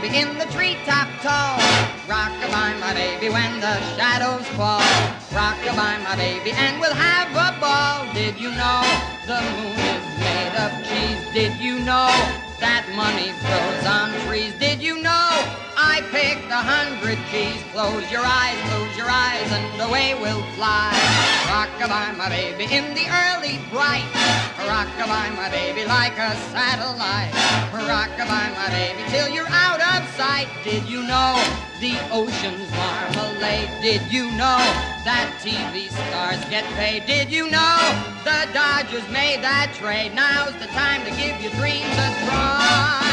baby, in the treetop tall. Rock-a-bye, my baby, when the shadows fall. Rock-a-bye, my baby, and we'll have a ball. Did you know the moon is made of cheese? Did you know that money grows on trees? Did you know I picked 100 keys? Close your eyes, and away we'll fly. Rock-a-bye, my baby, in the early bright. Rock-a-bye, my baby, like a satellite. Rock-a-bye, my baby, till you're out of sight. Did you know the ocean's marmalade? Did you know that TV stars get paid? Did you know the Dodgers made that trade? Now's the time to give your dreams a try.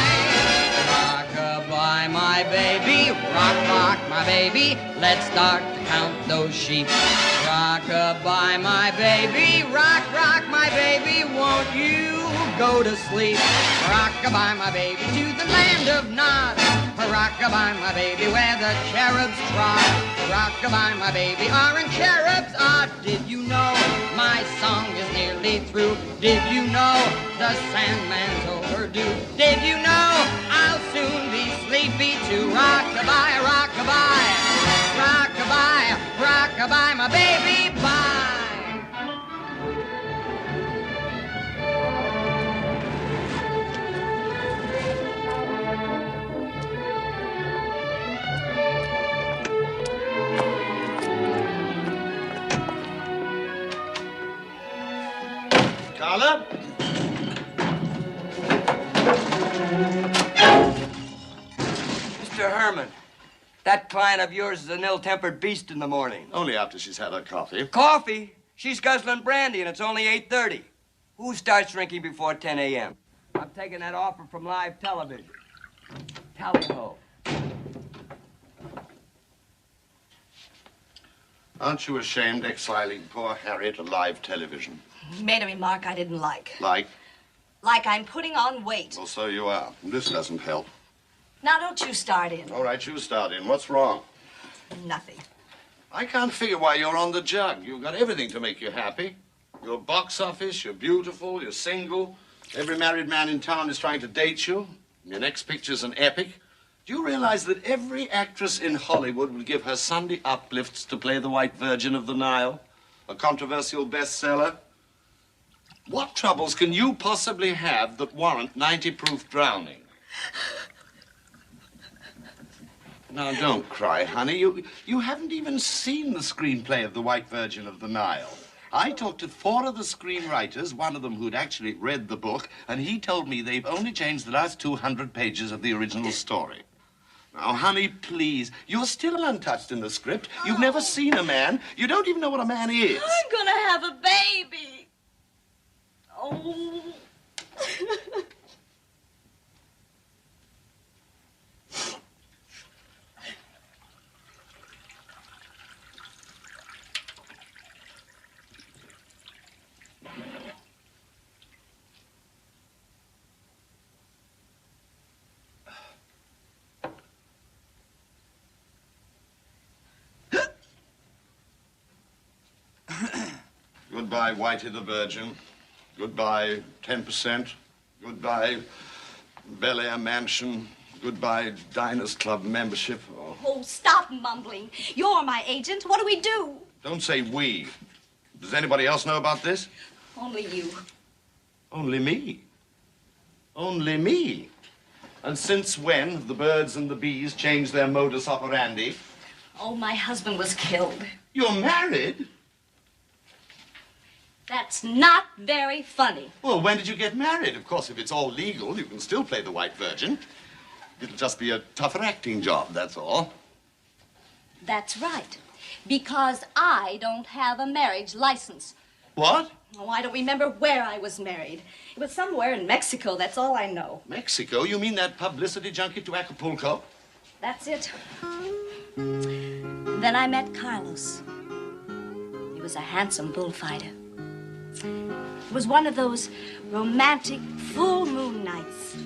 Rock-a-bye, my baby, rock, rock, my baby, let's start to count those sheep. Rock-a-bye, my baby, rock, rock, my baby, won't you go to sleep? Rock-a-bye, my baby, to the land of Nod. Rock-a-bye, my baby, where the cherubs trot. Rock-a-bye, my baby, aren't cherubs odd? Did you know my song is nearly through? Did you know the Sandman's overdue? Did you know I'll soon be sleepy too? Rock-a-bye, rock-a-bye, rock-a-bye, rock-a-bye, my baby, bye. Carla? Mr. Herman, that client of yours is an ill-tempered beast in the morning. Only after she's had her coffee. Coffee? She's guzzling brandy, and it's only 8:30. Who starts drinking before 10 a.m.? I'm taking that offer from live television. Tally-ho. Aren't you ashamed exiling poor Harry to live television? He made a remark I didn't like. Like? Like I'm putting on weight. Well, so you are. This doesn't help. Now, don't you start in. All right, you start in. What's wrong? Nothing. I can't figure why you're on the jug. You've got everything to make you happy. Your box office, you're beautiful, you're single. Every married man in town is trying to date you. Your next picture's an epic. Do you realize that every actress in Hollywood would give her Sunday uplifts to play the White Virgin of the Nile? A controversial bestseller? What troubles can you possibly have that warrant 90-proof drowning? Now, don't cry, honey. You haven't even seen the screenplay of The White Virgin of the Nile. I talked to 4 of the screenwriters, one of them who'd actually read the book, and he told me they've only changed the last 200 pages of the original story. Now, honey, please. You're still untouched in the script. You've never seen a man. You don't even know what a man is. I'm gonna have a baby. Oh. Goodbye, Whitey the Virgin. Goodbye, 10%. Goodbye, Bel Air Mansion. Goodbye, Diners Club membership. Oh, stop mumbling. You're my agent. What do we do? Don't say we. Does anybody else know about this? Only you. Only me. Only me. And since when have the birds and the bees changed their modus operandi? Oh, my husband was killed. You're married? That's not very funny. Well, when did you get married? Of course, if it's all legal, you can still play the White Virgin. It'll just be a tougher acting job, that's all. That's right. Because I don't have a marriage license. What? Oh, I don't remember where I was married. It was somewhere in Mexico, that's all I know. Mexico? You mean that publicity junket to Acapulco? That's it. Then I met Carlos. He was a handsome bullfighter. It was one of those romantic full moon nights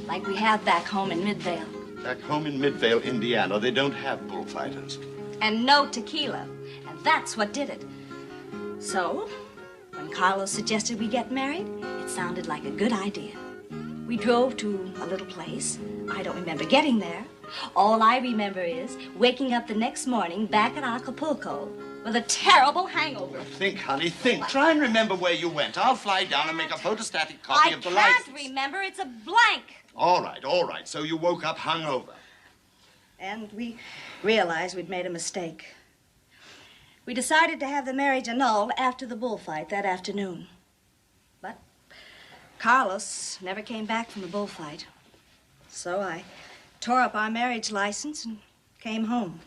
like we have back home in Midvale. Back home in Midvale, Indiana, they don't have bullfighters. And no tequila. And that's what did it. So, when Carlos suggested we get married, it sounded like a good idea. We drove to a little place. I don't remember getting there. All I remember is waking up the next morning back at Acapulco with a terrible hangover. Think, honey, think. Try and remember where you went. I'll fly down and make a photostatic copy of the license. I can't remember. It's a blank. All right. So you woke up hungover. And we realized we'd made a mistake. We decided to have the marriage annulled after the bullfight that afternoon. But Carlos never came back from the bullfight. So I tore up our marriage license and came home.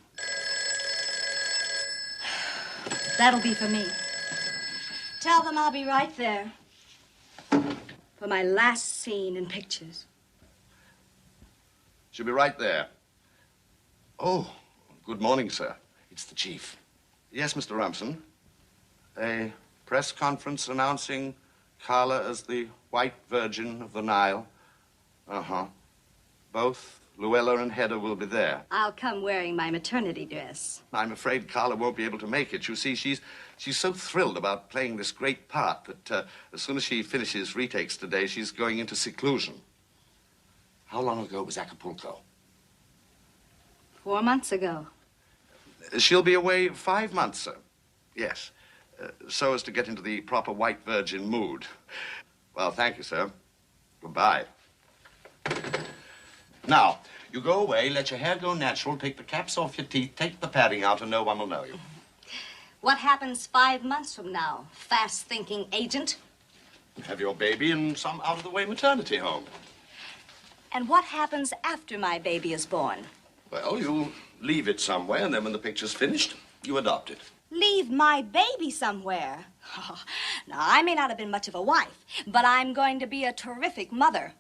That'll be for me. Tell them I'll be right there for my last scene in pictures. She'll be right there. Oh, good morning, sir. It's the chief. Yes, Mr. Rumson. A press conference announcing Carla as the White Virgin of the Nile. Uh-huh. Both Luella and Hedda will be there. I'll come wearing my maternity dress. I'm afraid Carla won't be able to make it. You see, she's so thrilled about playing this great part that as soon as she finishes retakes today, she's going into seclusion. How long ago was Acapulco? 4 months ago. She'll be away 5 months, sir. Yes. So as to get into the proper White Virgin mood. Well, thank you, sir. Goodbye. Now, you go away, let your hair go natural, take the caps off your teeth, take the padding out, and no one will know you. What happens 5 months from now, fast-thinking agent? Have your baby in some out-of-the-way maternity home. And what happens after my baby is born? Well, you leave it somewhere, and then when the picture's finished, you adopt it. Leave my baby somewhere? Oh, now, I may not have been much of a wife, but I'm going to be a terrific mother.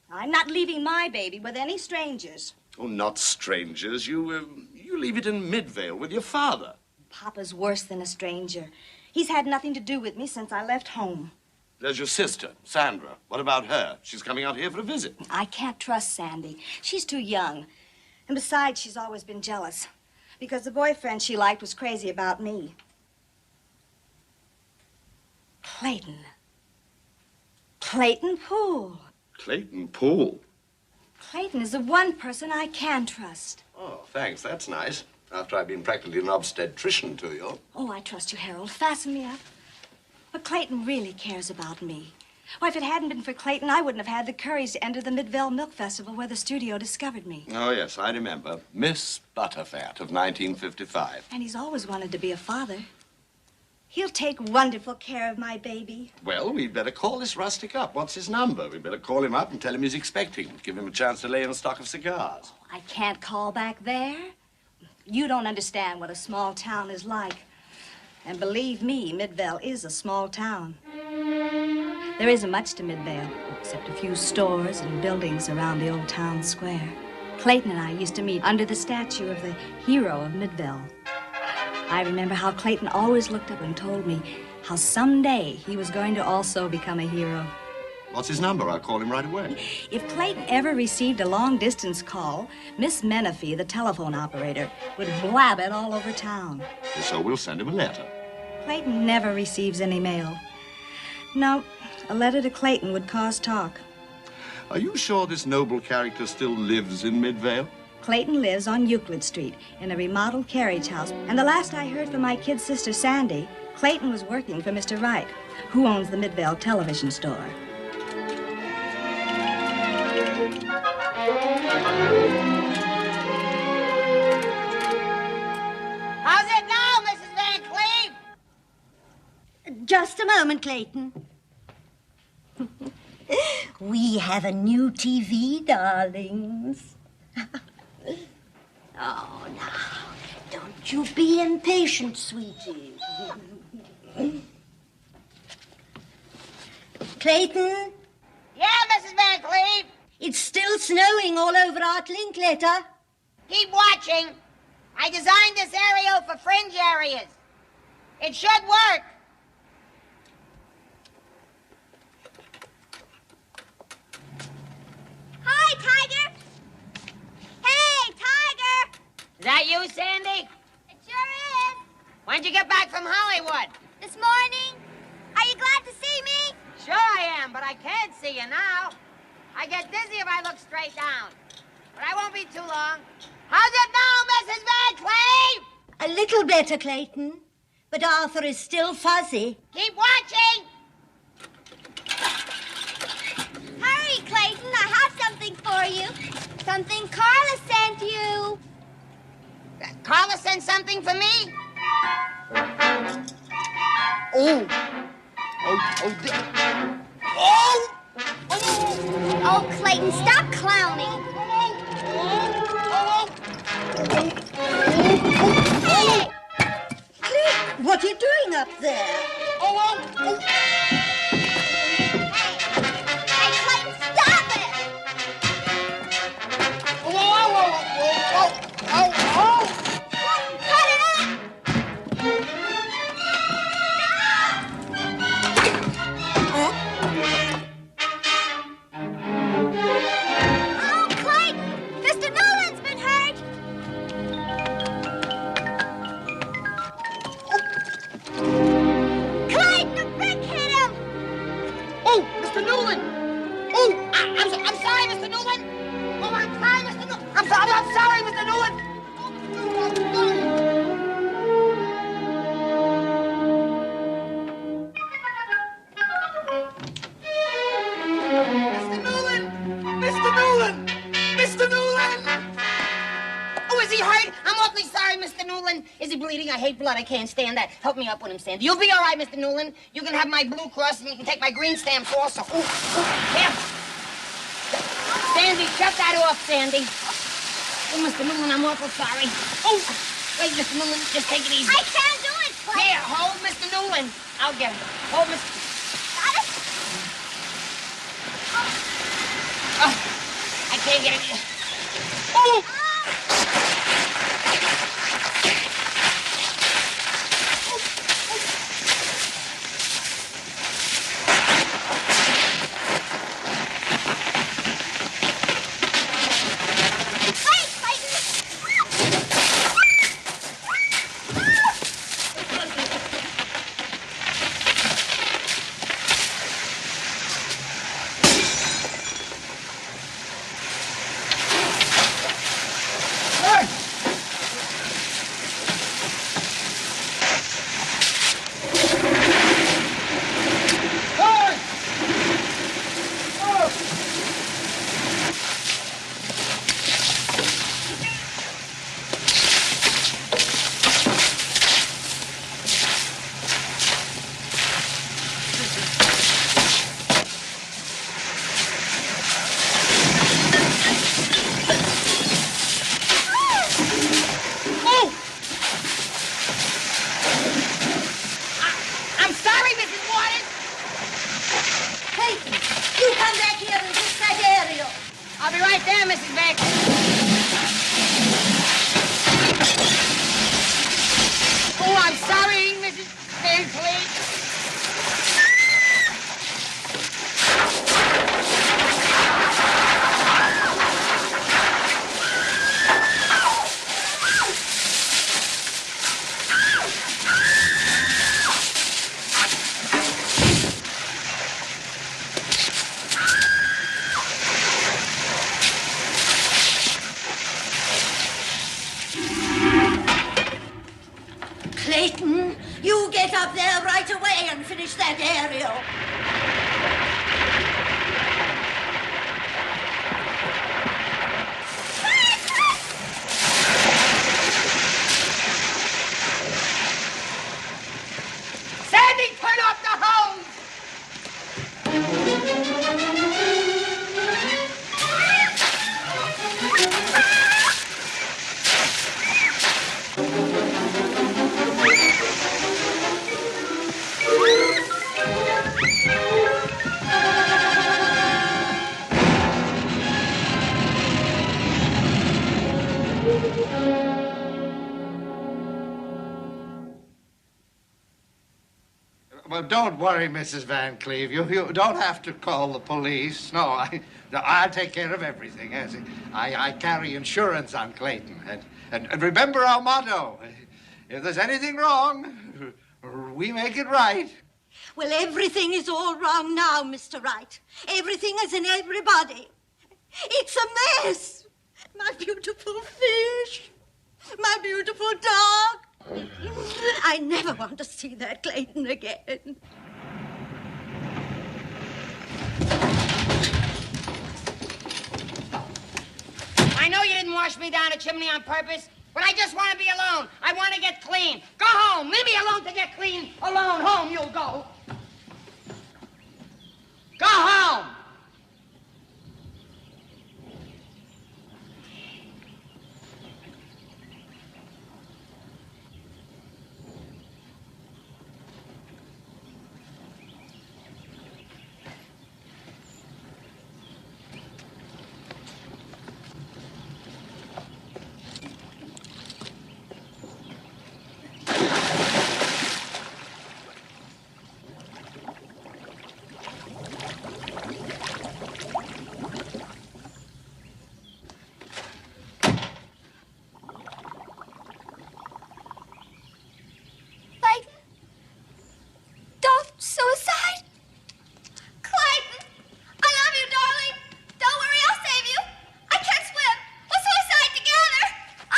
I'm not leaving my baby with any strangers. Oh, not strangers. You leave it in Midvale with your father. Papa's worse than a stranger. He's had nothing to do with me since I left home. There's your sister, Sandra. What about her? She's coming out here for a visit. I can't trust Sandy. She's too young. And besides, she's always been jealous. Because the boyfriend she liked was crazy about me. Clayton. Clayton Poole. Clayton Poole? Clayton is the one person I can trust. Oh, thanks. That's nice. After I've been practically an obstetrician to you. Oh, I trust you, Harold. Fasten me up. But Clayton really cares about me. Why, if it hadn't been for Clayton, I wouldn't have had the courage to enter the Midvale Milk Festival where the studio discovered me. Oh, yes, I remember. Miss Butterfat of 1955. And he's always wanted to be a father. He'll take wonderful care of my baby. Well, we'd better call this rustic up. What's his number? We'd better call him up and tell him he's expecting. Give him a chance to lay in a stock of cigars. Oh, I can't call back there. You don't understand what a small town is like. And believe me, Midvale is a small town. There isn't much to Midvale, except a few stores and buildings around the old town square. Clayton and I used to meet under the statue of the hero of Midvale. I remember how Clayton always looked up and told me how someday he was going to also become a hero. What's his number? I'll call him right away. If Clayton ever received a long-distance call, Miss Menifee, the telephone operator, would blab it all over town. So we'll send him a letter. Clayton never receives any mail. No, a letter to Clayton would cause talk. Are you sure this noble character still lives in Midvale? Clayton lives on Euclid Street in a remodeled carriage house. And the last I heard from my kid sister, Sandy, Clayton was working for Mr. Wright, who owns the Midvale television store. How's it now, Mrs. Van Cleve? Just a moment, Clayton. We have a new TV, darlings. Oh, now, don't you be impatient, sweetie. Clayton, Yeah, Mrs. Van Cleve. it's still snowing all over Art Linkletter. Keep watching. I designed this aerial for fringe areas. It should work. Hi, Tiger! Hey, Tiger! Is that you, Sandy? It sure is. When'd you get back from Hollywood? This morning. Are you glad to see me? Sure I am, but I can't see you now. I get dizzy if I look straight down. But I won't be too long. How's it now, Mrs. Van Cleve? A little better, Clayton. But Arthur is still fuzzy. Keep watching. Hurry, Clayton. I have something for you. Something Carla sent you. Carla sent something for me? Oh. Oh, Clayton, stop clowning. Hey! Clayton, what are you doing up there? Hey, Clayton, stop it! Clayton, cut it out! Oh, Clayton! Mr. Nolan's been hurt! Clayton, a brick hit him! Oh, Mr. Newland! Oh, I'm sorry, Mr. Newland! Oh, I'm sorry, Mr. Newland! I'm sorry, Mr. Newland! Oh, Mr. Newland, I'm sorry! Mr. Newland! Mr. Newland! Mr. Newland! Oh, is he hurt? I'm awfully sorry, Mr. Newland. Is he bleeding? I hate blood. I can't stand that. Help me up with him, Sandy. You'll be all right, Mr. Newland. You can have my Blue Cross and you can take my green stamps also. Ooh, here. Sandy, shut that off, Sandy. Oh, Mr. Newland, I'm awful sorry. Oh, wait, Mr. Newland, just take it easy. I can't do it, Clayton! Here, hold Mr. Newland. I'll get him. Hold Mr. Got it? Oh, I can't get it. Oh! Wait, Clayton! I'm sorry, Mrs. Waters. Clayton, you come back here and fix that aerial. I'll be right there, Mrs. Beck. Oh, I'm sorry, Mrs. Van Cleve. Clayton, you get up there right away and finish that aerial. Sandy, turn off the hose. Well, don't worry, Mrs. Van Cleve. You don't have to call the police. No, I'll take care of everything. Yes. I carry insurance on Clayton. And remember our motto. If there's anything wrong, we make it right. Well, everything is all wrong now, Mr. Wright. Everything is in everybody. It's a mess. My beautiful fish. My beautiful dog. I never want to see that Clayton again. I know you didn't wash me down a chimney on purpose, but I just want to be alone. I want to get clean. Go home. Leave me alone to get clean. Alone. Home you'll go. Go home. Suicide? Clayton! I love you, darling. Don't worry, I'll save you. I can't swim. We'll suicide together. Oh!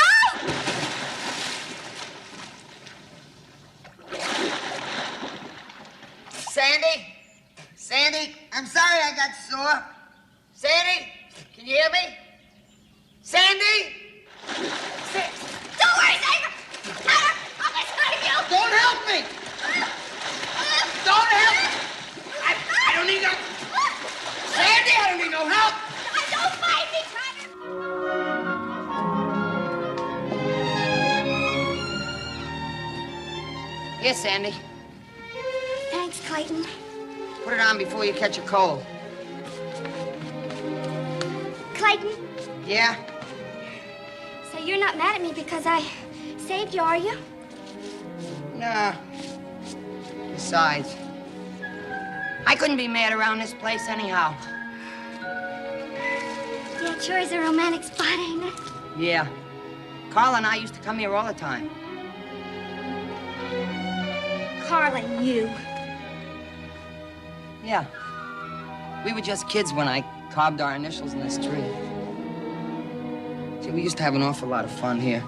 Sandy, I'm sorry I got sore. Sandy, can you hear me? Sandy? Don't worry, Xavier. I'll be sure you. Don't help me. Don't help me. I don't need no... Sandy, I don't need no help. Don't fight me, Trevor. Here, Sandy. Thanks, Clayton. Put it on before you catch a cold. Clayton, Yeah? so you're not mad at me because I saved you, are you? No. Besides, I couldn't be mad around this place anyhow. Yeah, it sure is a romantic spot, ain't it? Yeah. Carl and I used to come here all the time. Carl and you. Yeah. We were just kids when I carved our initials in this tree. See, we used to have an awful lot of fun here.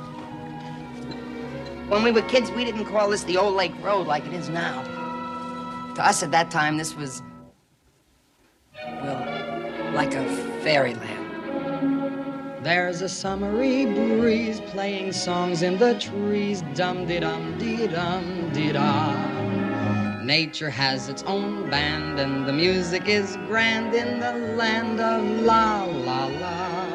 When we were kids, we didn't call this the Old Lake Road like it is now. To us at that time, this was, well, like a fairyland. There's a summery breeze playing songs in the trees, dum-de-dum-de-dum-de-da. Nature has its own band, and the music is grand in the land of la-la-la.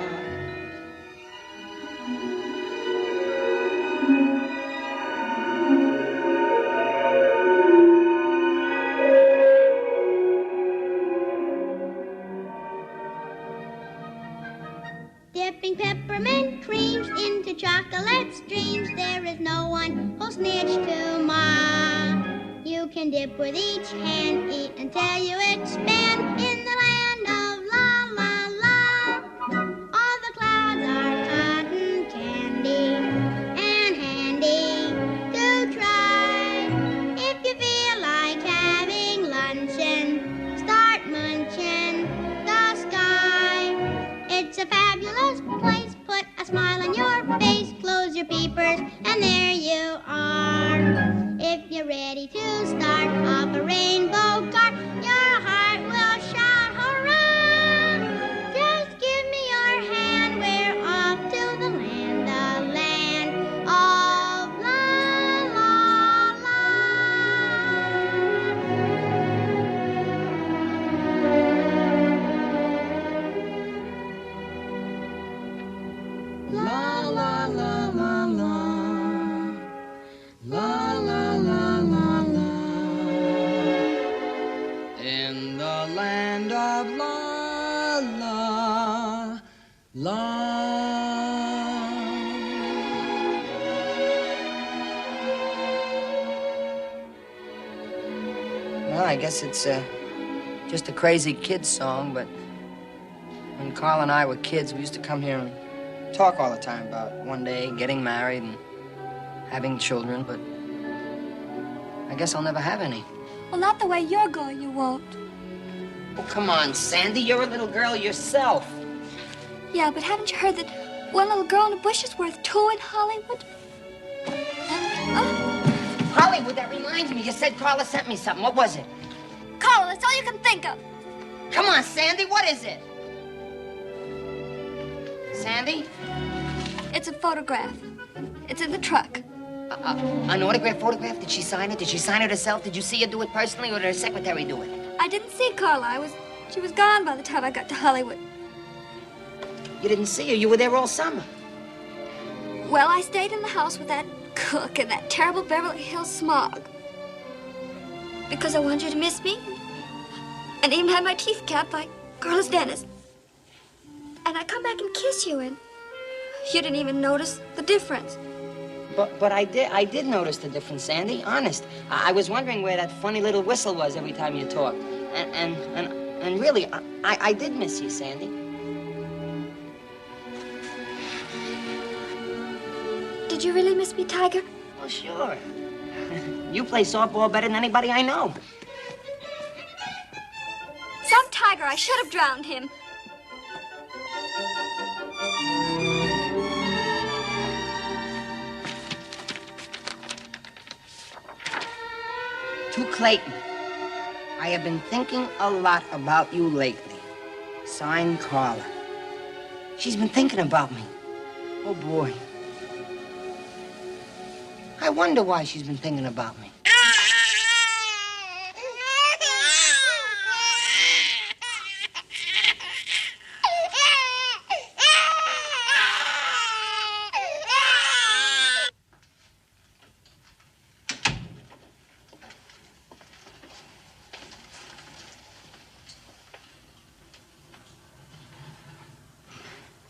Dipping peppermint creams into chocolate streams, there is no one who'll snitch to Ma. You can dip with each hand, eat until you expand in the land of la la la. All the clouds are cotton candy and handy to try. If you feel like having luncheon, start munching the sky. It's a fabulous place, put a smile on your face, close your peepers, and there you are. If you're ready to start off a rainbow car, your heart will shout hurrah! Just give me your hand, we're off to the land of la la la. La la la la la. La la la la la. In the land of la la la. Well, I guess it's just a crazy kid's song, but when Carl and I were kids, we used to come here and talk all the time about one day getting married and having children, but I guess I'll never have any. Well, not the way you're going, you won't. Oh, come on, Sandy. You're a little girl yourself. Yeah, but haven't you heard that One little girl in a bush is worth two in Hollywood. Hollywood, that reminds me. You said Carla sent me something. What was it? Carla, that's all you can think of. Come on, Sandy, what is it? Sandy? It's a photograph. It's in the truck. An autograph photograph? Did she sign it? Did she sign it herself? Did you see her do it personally, or did her secretary do it? I didn't see Carla. She was gone by the time I got to Hollywood. You didn't see her? You were there all summer. Well, I stayed in the house with that cook and that terrible Beverly Hills smog. Because I wanted you to miss me. And even had my teeth capped by Carlos Dennis. And I come back and kiss you, and you didn't even notice the difference. But I did notice the difference, Sandy. Honest. I was wondering where that funny little whistle was every time you talked. And really, I did miss you, Sandy. Did you really miss me, Tiger? Well, sure. You play softball better than anybody I know. Some tiger. I should have drowned him. To Clayton, I have been thinking a lot about you lately. Signed, Carla. She's been thinking about me. Oh, boy. I wonder why she's been thinking about me.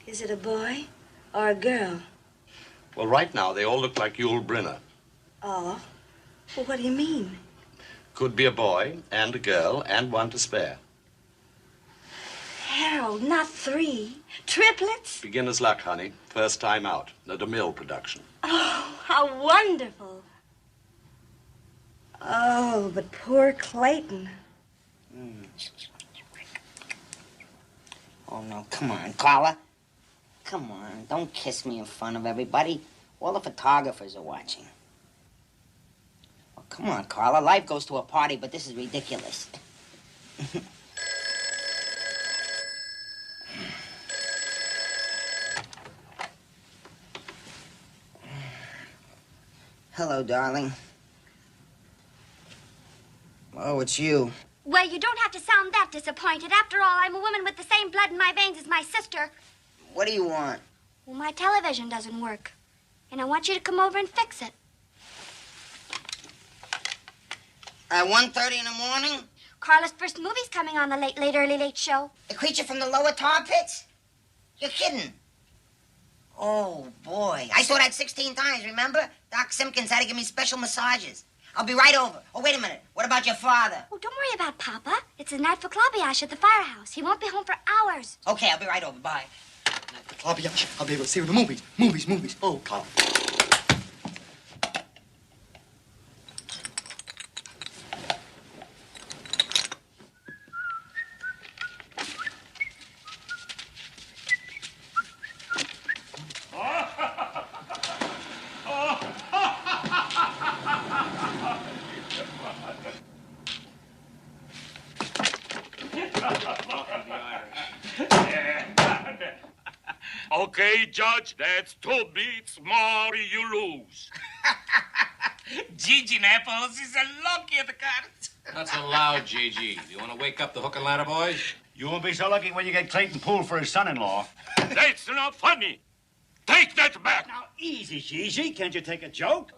Is it a boy or a girl? Well, right now, they all look like Yul Brynner. Oh, well, what do you mean? Could be a boy and a girl and one to spare. Harold, not three. Triplets? Beginner's luck, honey. First time out. The DeMille production. Oh, how wonderful. Oh, but poor Clayton. Oh, no, come on, Carla. Come on, don't kiss me in front of everybody. All the photographers are watching. Oh, come on, Carla. Life goes to a party, but this is ridiculous. Hello, darling. Oh, it's you. Well, you don't have to sound that disappointed. After all, I'm a woman with the same blood in my veins as my sister. What do you want? Well, my television doesn't work. And I want you to come over and fix it. At 1:30 in the morning? Carla's first movie's coming on the late show. The creature from the lower tar pits? You're kidding. Oh, boy. I saw that 16 times, remember? Doc Simpkins had to give me special massages. I'll be right over. Oh, wait a minute. What about your father? Oh, don't worry about Papa. It's a night for Claviash at the firehouse. He won't be home for hours. Okay, I'll be right over. Bye. Claviash, I'll be able to see the movies. Movies. Oh, Carl. Okay, Judge, that's 2 beats more you lose. Gigi Naples is a lucky at the cards. That's allowed, Gigi. You want to wake up the hook and ladder boys? You won't be so lucky when you get Clayton pulled for his son-in-law. That's not funny. Take that back. Now, easy, Gigi. Can't you take a joke?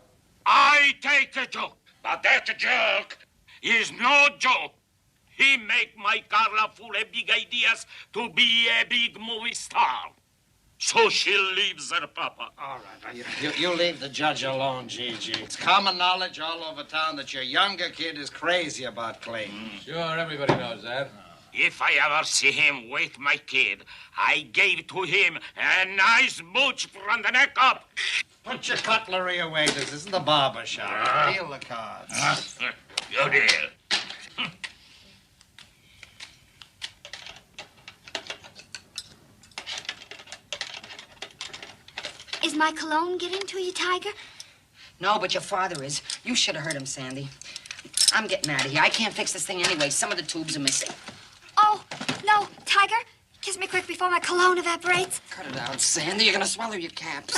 I take a joke, but that joke is no joke. He make my Carla full of big ideas to be a big movie star. So she leaves her papa. All right. You leave the judge alone, Gigi. It's common knowledge all over town that your younger kid is crazy about Clayton. Sure, everybody knows that. If I ever see him with my kid, I gave to him a nice mooch from the neck up. Put your cutlery away. This isn't the barber shop. Deal the cards. Good deal. Is my cologne getting to you, Tiger? No, but your father is. You should have heard him, Sandy. I'm getting out of here. I can't fix this thing anyway. Some of the tubes are missing. Oh, no, Tiger. Kiss me quick before my cologne evaporates. Cut it out, Sandy. You're gonna swallow your caps.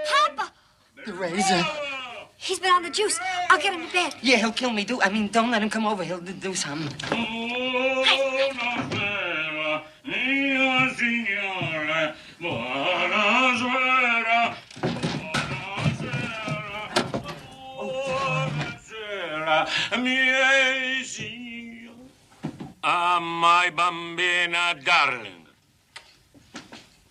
Papa! The razor. He's been on the juice. I'll get him to bed. Yeah, he'll kill me. Don't let him come over. He'll do something. My bambina darling.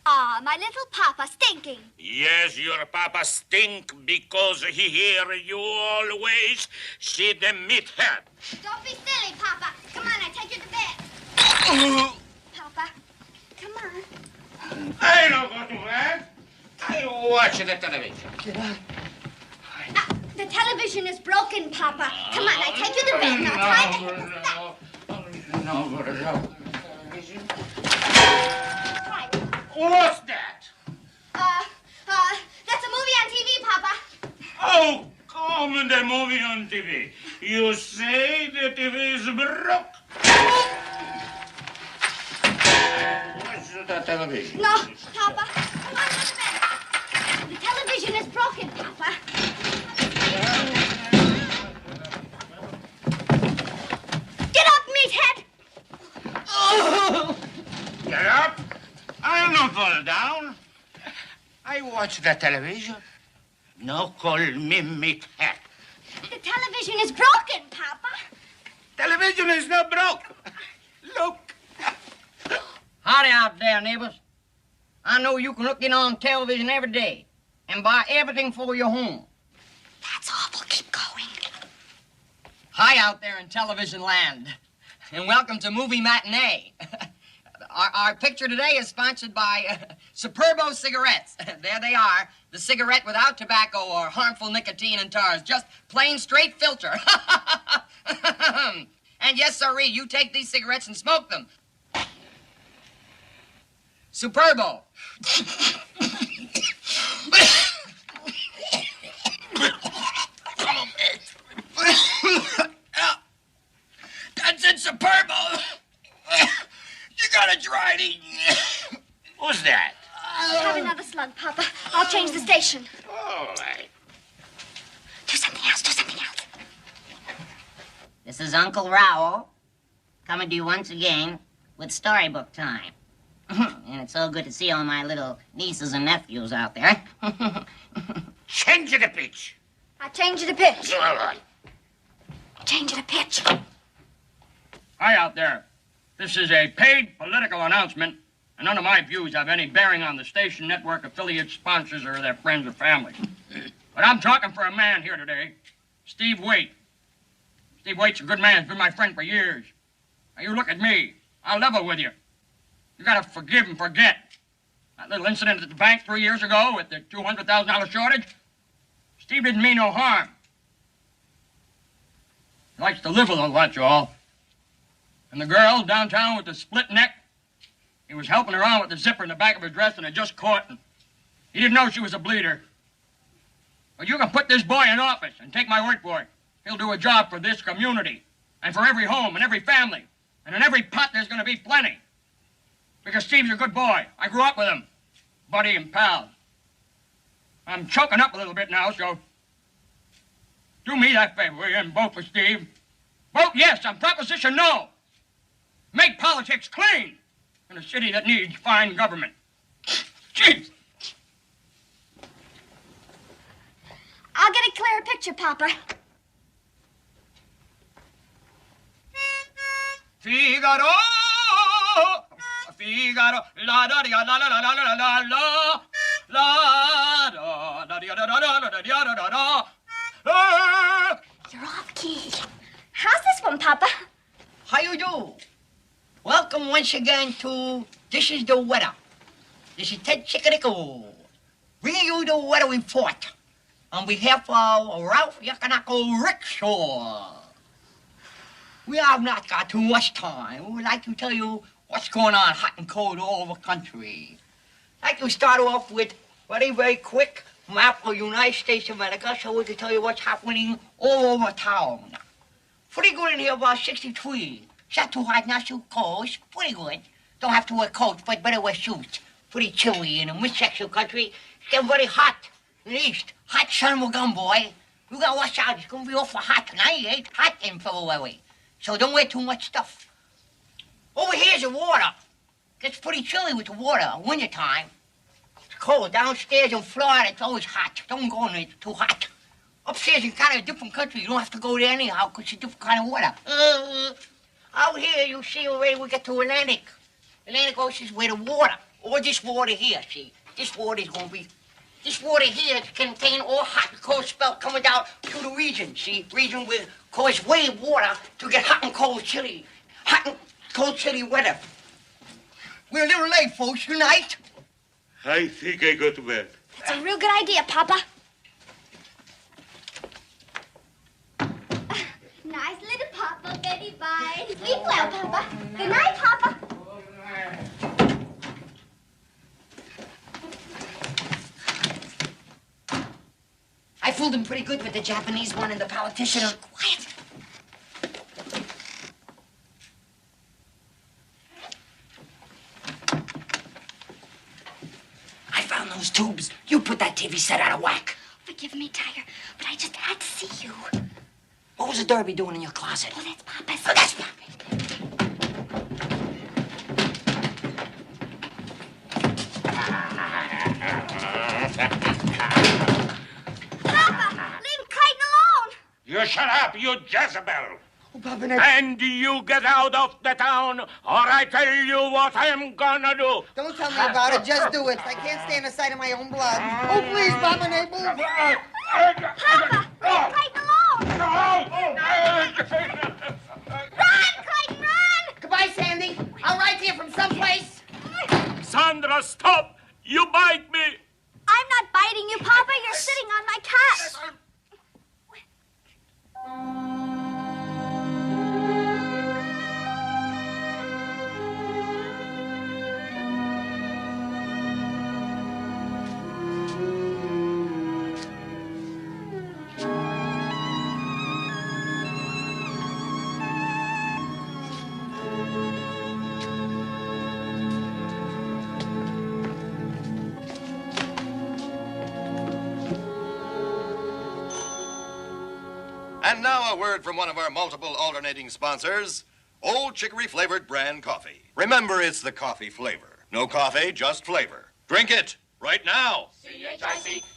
Ah, my little papa stinking. Yes, your papa stink because he hear you always see the meathead. Don't be silly, Papa. Come on, I take you to bed. Papa, come on. I don't go to bed. I watch the television. Get out. The television is broken, Papa. Come on, I take you to bed. Now try to... What's that? That's a movie on TV, Papa. Oh, come the movie on TV. You say the TV is broke. What's the television? No, Papa. Come on, go to bed. The television is broken, Papa. Get up, meathead! Oh! Get up. I'll not fall down. I watch the television. No call me meathead. The television is broken, Papa. Television is not broke. Look. Howdy out there, neighbors. I know you can look in on television every day and buy everything for your home. That's awful. Keep going. Hi out there in television land, and welcome to Movie Matinee. Our picture today is sponsored by Superbo cigarettes. There they are, the cigarette without tobacco or harmful nicotine and tars, just plain straight filter. And yes, sirree, you take these cigarettes and smoke them. Superbo. That's it, Superbo. You got a dry eating. Who's that? Have another slug, Papa. I'll change the station. All right. Do something else. Do something else. This is Uncle Raoul coming to you once again with storybook time. And it's so good to see all my little nieces and nephews out there. Change the pitch. I'll change the pitch. All right. Change the pitch. Hi out there. This is a paid political announcement, and none of my views have any bearing on the station, network, affiliates, sponsors, or their friends or family. But I'm talking for a man here today, Steve Waite. Steve Waite's a good man. He's been my friend for years. Now, you look at me. I'll level with you. You gotta forgive and forget. That little incident at the bank 3 years ago with the $200,000 shortage, Steve didn't mean no harm. He likes to live a little, that's all. And the girl downtown with the split neck, he was helping her on with the zipper in the back of her dress and had just caught him. He didn't know she was a bleeder. But you can put this boy in office and take my word for it. He'll do a job for this community and for every home and every family. And in every pot there's going to be plenty. Because Steve's a good boy. I grew up with him. Buddy and pal. I'm choking up a little bit now, so do me that favor, will you, and vote for Steve. Vote yes on Proposition No. Make politics clean in a city that needs fine government. Jeez. I'll get a clearer picture, Papa. Figaro, Figaro, la da da la la la la la la la la da da da da da da da da da. You're off key. How's this one, Papa? How you do? Welcome once again to This is the Weather. This is Ted Chickadicko, bringing you the weather report on behalf of Ralph Yakanako Rickshaw. we have not got too much time. We would like to tell you what's going on hot and cold all over the country. I'd like to start off with very, very quick map of the United States of America so we can tell you what's happening all over town. Pretty good in here, about 63. It's not too hot, not too cold. It's pretty good. Don't have to wear coats, but better wear suits. Pretty chilly in the mid-section country. It's getting very hot in the east. Hot son of a gun, boy. You gotta watch out. It's gonna be awful hot tonight. It ain't hot in February. So don't wear too much stuff. Over here's the water. Gets pretty chilly with the water, wintertime. It's cold. Downstairs in Florida, it's always hot. Don't go in there, it's too hot. Upstairs in kind of a different country. You don't have to go there anyhow, because it's a different kind of water. Out here, you see already we get to Atlantic. Atlantic Ocean's where the water, or this water here, see. This water is going to be, this water here contain all hot and cold spell coming down through the region, see. Region will cause wave water to get hot and cold chilly. Hot and cold chilly weather. We're a little late, folks. Good night. I think I go to bed. That's a real good idea, Papa. Nice little Papa, baby bye. Sleep well, Papa. Good night, Papa. I fooled him pretty good with the Japanese one and the politician. Quiet. I found those tubes. You put that TV set out of whack. Forgive me, Tiger, but I just had to see you. What was the derby doing in your closet? Oh, that's Papa's. Oh, that's Papa's. You shut up, you Jezebel. Oh, Papa, and you get out of the town, or I tell you what I'm gonna do. Don't tell me about it. Just do it. I can't stand the sight of my own blood. Oh, please, Papa, move. Papa, leave Clayton alone. Run, Clayton, run. Goodbye, Sandy. I'll write to you from someplace. Sandra, stop. You bite me. I'm not biting you, Papa. You're sitting on my cat. And now a word from one of our multiple alternating sponsors, Old Chicory Flavored Brand Coffee. Remember, it's the coffee flavor. No coffee, just flavor. Drink it right now.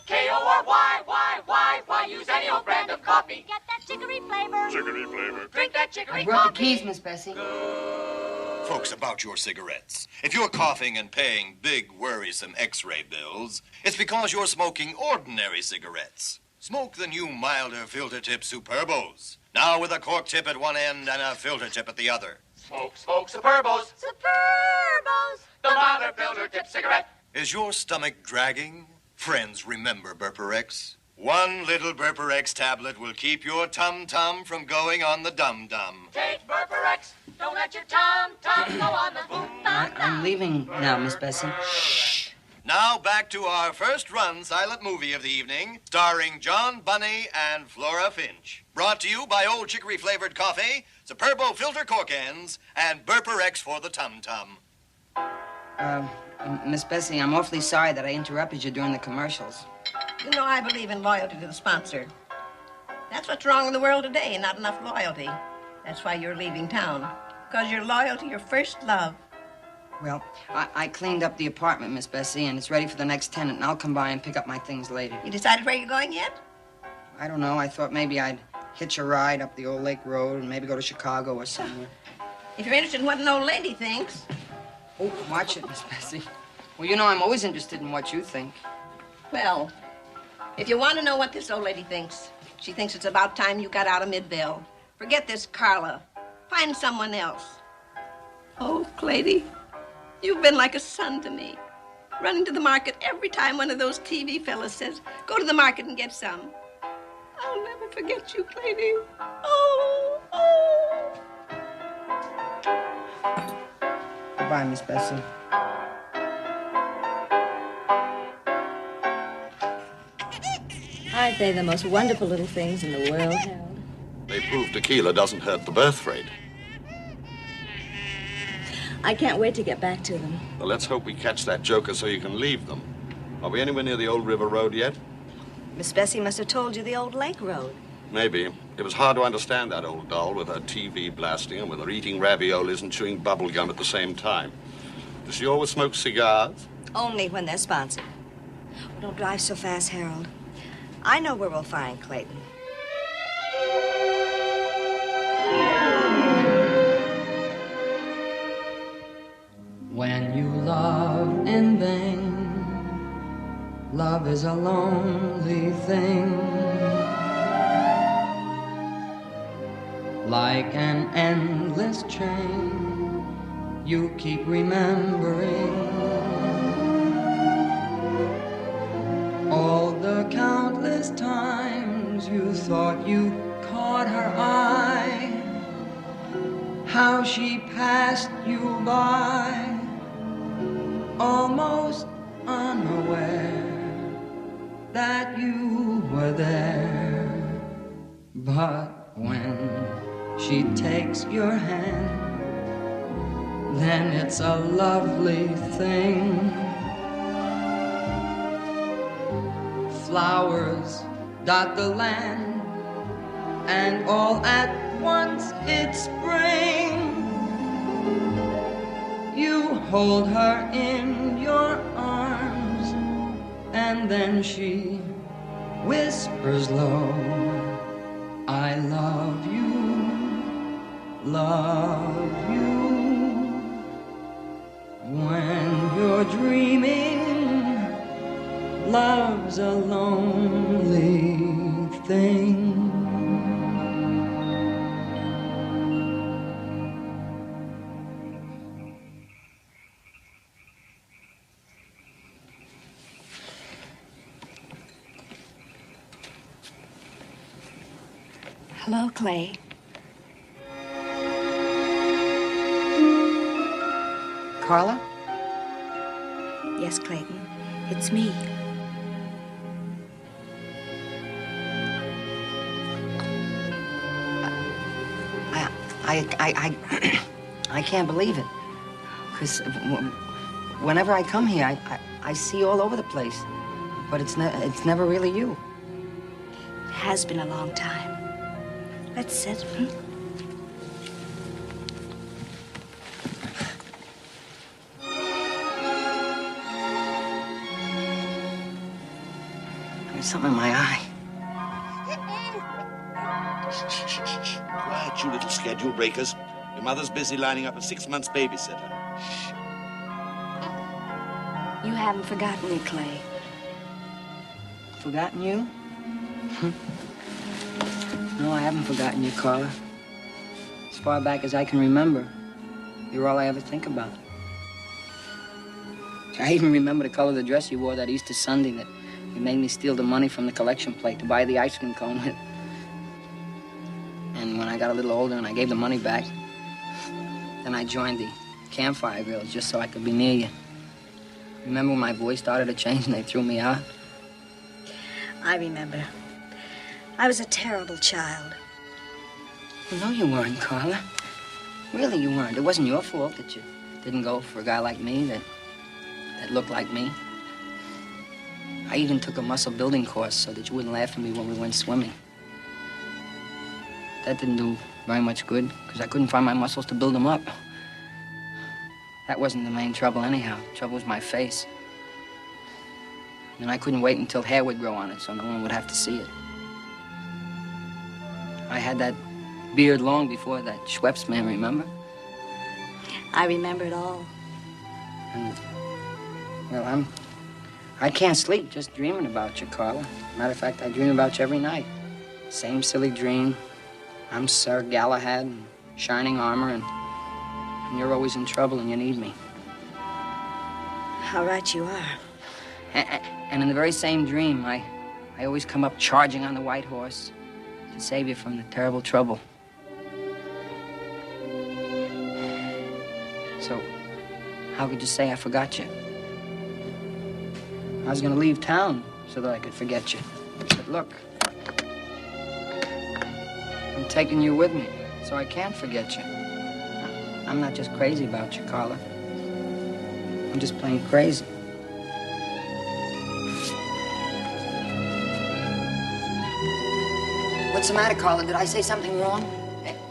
CHICKORYYY. Use any old brand of coffee. Get that chicory flavor. Chicory flavor. Drink that chicory I brought the coffee. keys, Miss Bessie. Folks, about your cigarettes. If you're coughing and paying big, worrisome X-ray bills, it's because you're smoking ordinary cigarettes. Smoke the new milder filter tip Superbos. Now with a cork tip at one end and a filter tip at the other. Smoke Superbos. Superbos. The milder filter tip cigarette. Is your stomach dragging? Friends, remember Burperex. One little Burperex tablet will keep your tum-tum from going on the dum-dum. Take Burperex. Don't let your tum-tum go on the boom. I'm leaving now, Miss Bessie. Now back to our first-run silent movie of the evening, starring John Bunny and Flora Finch. Brought to you by Old Chicory Flavored Coffee, Superbo Filter Cork Ends, and Burperex for the tum-tum. Miss Bessie, I'm awfully sorry that I interrupted you during the commercials. You know, I believe in loyalty to the sponsor. That's what's wrong in the world today, not enough loyalty. That's why you're leaving town, because you're loyal to your first love. Well, I cleaned up the apartment, Miss Bessie, and it's ready for the next tenant, and I'll come by and pick up my things later. You decided where you're going yet? I don't know. I thought maybe I'd hitch a ride up the old Lake Road and maybe go to Chicago or somewhere. If you're interested in what an old lady thinks. Oh, watch it, Miss Bessie. Well, you know I'm always interested in what you think. Well, if you want to know what this old lady thinks, she thinks it's about time you got out of Midvale. Forget this Carla. Find someone else. Oh, Clady, you've been like a son to me. Running to the market every time one of those TV fellas says, go to the market and get some. I'll never forget you, Clady. Oh, oh. Bye-bye, Miss Bessie. Aren't they the most wonderful little things in the world, Harold? They prove tequila doesn't hurt the birth rate. I can't wait to get back to them. Well, let's hope we catch that joker so you can leave them. Are we anywhere near the old river road yet? Miss Bessie must have told you the old lake road. Maybe. It was hard to understand that old doll with her TV blasting and with her eating raviolis and chewing bubble gum at the same time. Does she always smoke cigars? Only when they're sponsored. Don't drive so fast, Harold. I know where we'll find Clayton. When you love in vain, love is a lonely thing. Like an endless train, you keep remembering all the countless times you thought you caught her eye, how she passed you by, almost unaware that you were there. But when she takes your hand, then it's a lovely thing. Flowers dot the land, and all at once it's spring. You hold her in your arms, and then she whispers low, I love you, love you. When you're dreaming, love's a lonely thing. Hello, Clay. Carla? Yes, Clayton. It's me. I can't believe it. Because whenever I come here, I see you all over the place. But it's never really you. It has been a long time. Let's sit. Hmm? There's something in my eye. Quiet, you little schedule breakers. Your mother's busy lining up a 6 months babysitter. You haven't forgotten me, Clay. Forgotten you? No, I haven't forgotten you, Carla. As far back as I can remember, you're all I ever think about. I even remember the color of the dress you wore that Easter Sunday that you made me steal the money from the collection plate to buy the ice cream cone with. And when I got a little older and I gave the money back, then I joined the Campfire Girls just so I could be near you. Remember when my voice started to change and they threw me out? I remember. I was a terrible child. Well, no, you weren't, Carla. Really, you weren't. It wasn't your fault that you didn't go for a guy like me that looked like me. I even took a muscle building course so that you wouldn't laugh at me when we went swimming. That didn't do very much good because I couldn't find my muscles to build them up. That wasn't the main trouble anyhow. The trouble was my face. And I couldn't wait until hair would grow on it so no one would have to see it. I had that beard long before that Schweppes man, remember? I remember it all. And, well, I can't sleep just dreaming about you, Carla. Matter of fact, I dream about you every night. Same silly dream. I'm Sir Galahad in shining armor, and you're always in trouble and you need me. How right you are. And in the very same dream, I always come up charging on the white horse to save you from the terrible trouble. So, How could you say I forgot you? I was gonna leave town so that I could forget you. But look, I'm taking you with me so I can't forget you. I'm not just crazy about you, Carla. I'm just plain crazy. What's the matter, Carla? Did I say something wrong?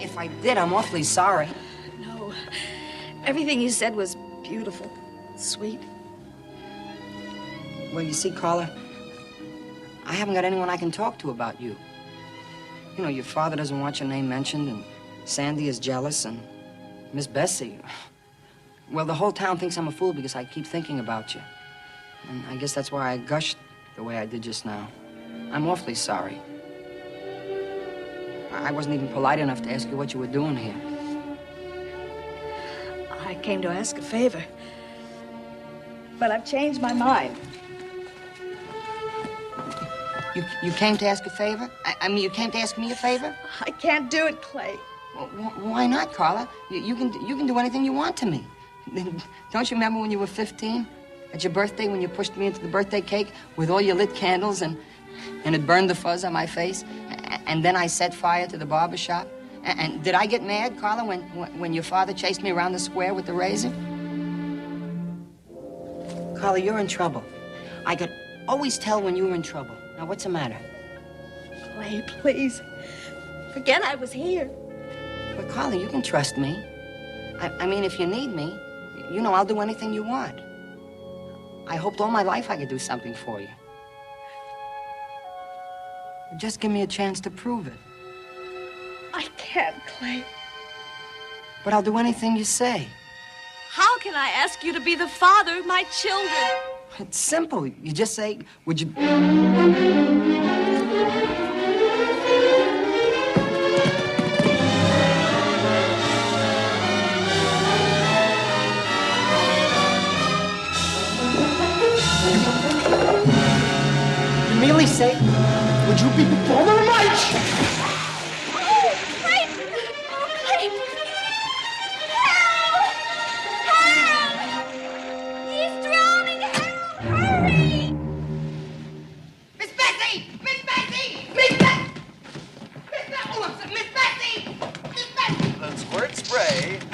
If I did, I'm awfully sorry. No. Everything you said was beautiful, sweet. Well, you see, Carla, I haven't got anyone I can talk to about you. You know, your father doesn't want your name mentioned, and Sandy is jealous, and Miss Bessie. Well, the whole town thinks I'm a fool because I keep thinking about you. And I guess that's why I gushed the way I did just now. I'm awfully sorry. I wasn't even polite enough to ask you what you were doing here. I came to ask a favor, but I've changed my mind. You came to ask a favor? I mean, you came to ask me a favor? I can't do it, Clay. Well, why not, Carla? You can do anything you want to me. Don't you remember when you were 15? At your birthday, when you pushed me into the birthday cake with all your lit candles and it burned the fuzz on my face? And then I set fire to the barber shop? And did I get mad, Carla, when your father chased me around the square with the razor? Carla, you're in trouble. I could always tell when you were in trouble. Now, what's the matter? Clay, please. Forget I was here. But, Carla, you can trust me. I mean, if you need me, you know I'll do anything you want. I hoped all my life I could do something for you. Just give me a chance to prove it. I can't, Clay. But I'll do anything you say. How can I ask you to be the father of my children? It's simple. You just say, would you... You merely say, would you be the father of my children?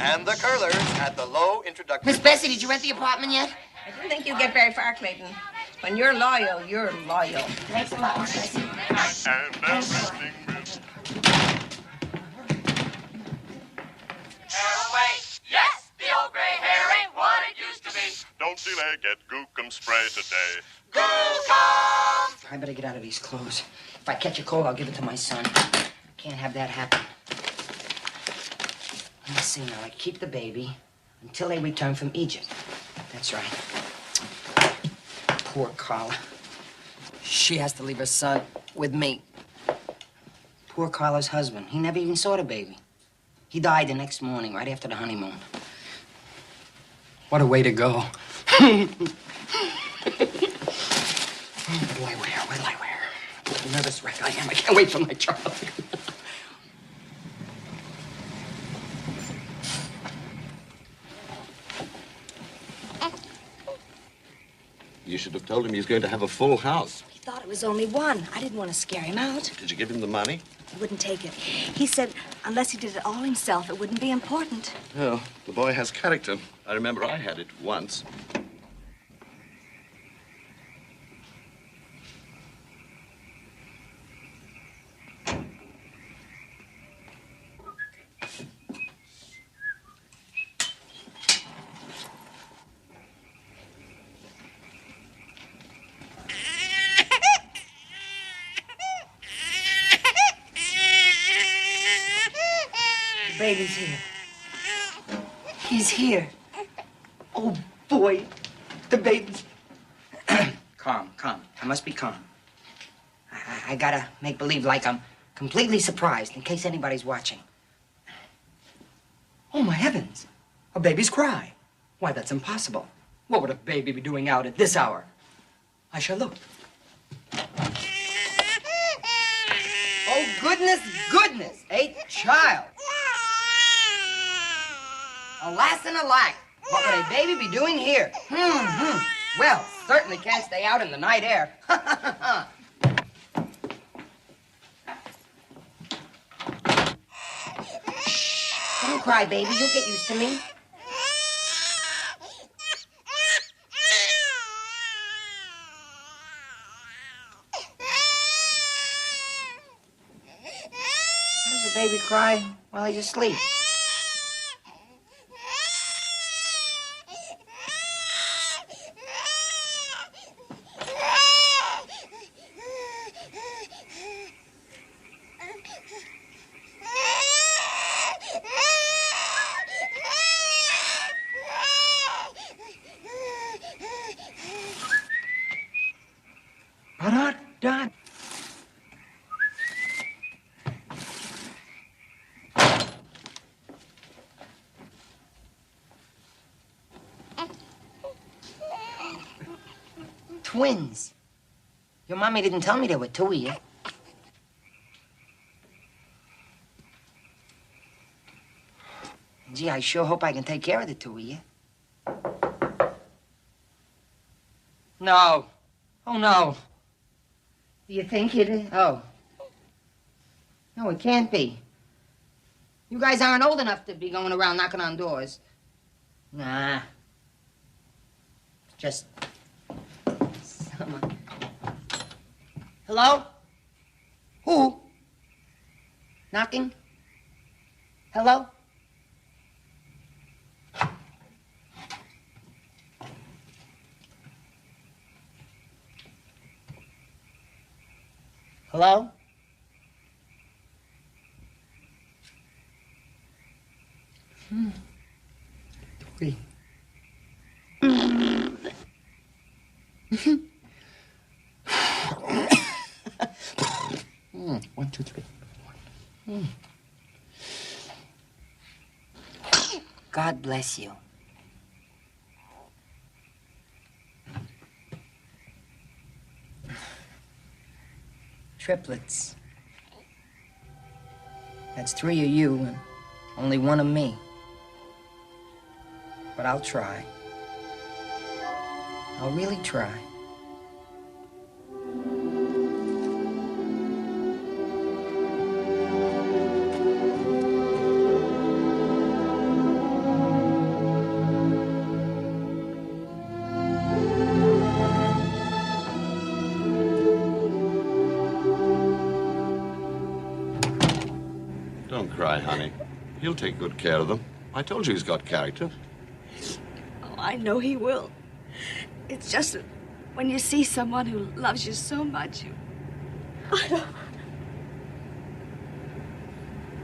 And the curlers at the low introductory. Miss Bessie, did you rent the apartment yet? I don't think you'll get very far, Clayton. When you're loyal, you're loyal. Thanks a lot, Miss Bessie. Yes, the old gray hair ain't what it used to be. Don't delay, get Gookum spray today. I better get out of these clothes. If I catch a cold, I'll give it to my son. I can't have that happen. Let's see now. I keep the baby until they return from Egypt. That's right. Poor Carla. She has to leave her son with me. Poor Carla's husband. He never even saw the baby. He died the next morning, right after the honeymoon. What a way to go. What'll I wear? What'll I wear? What a nervous wreck I am. I can't wait for my child. You should have told him he's going to have a full house. He thought it was only one. I didn't want to scare him out. Did you give him the money? He wouldn't take it. He said unless he did it all himself, it wouldn't be important. Well, the boy has character. I remember I had it once. The baby's here. He's here. Oh, boy. The baby's... Calm. I must be calm. I gotta make believe like I'm completely surprised in case anybody's watching. Oh, my heavens. A baby's cry. Why, that's impossible. What would a baby be doing out at this hour? I shall look. Oh, goodness. A child. Alas and alack. What would a baby be doing here? Well, certainly can't stay out in the night air. Don't cry, baby. You'll get used to me. How does a baby cry while he's asleep? Dad. Twins. Your mommy didn't tell me there were two of you. Gee, I sure hope I can take care of the two of you. No. Oh, no. Do you think it is? Oh. No, it can't be. You guys aren't old enough to be going around knocking on doors. Nah. Just someone. Hello? Who? Knocking? Hello? Hello? Three. 1, 2, 3. God bless you. Triplets. That's 3 of you and only 1 of me. But I'll try. I'll really try. Don't cry, honey. He'll take good care of them. I told you he's got character. Oh, I know he will. It's just that when you see someone who loves you so much, you...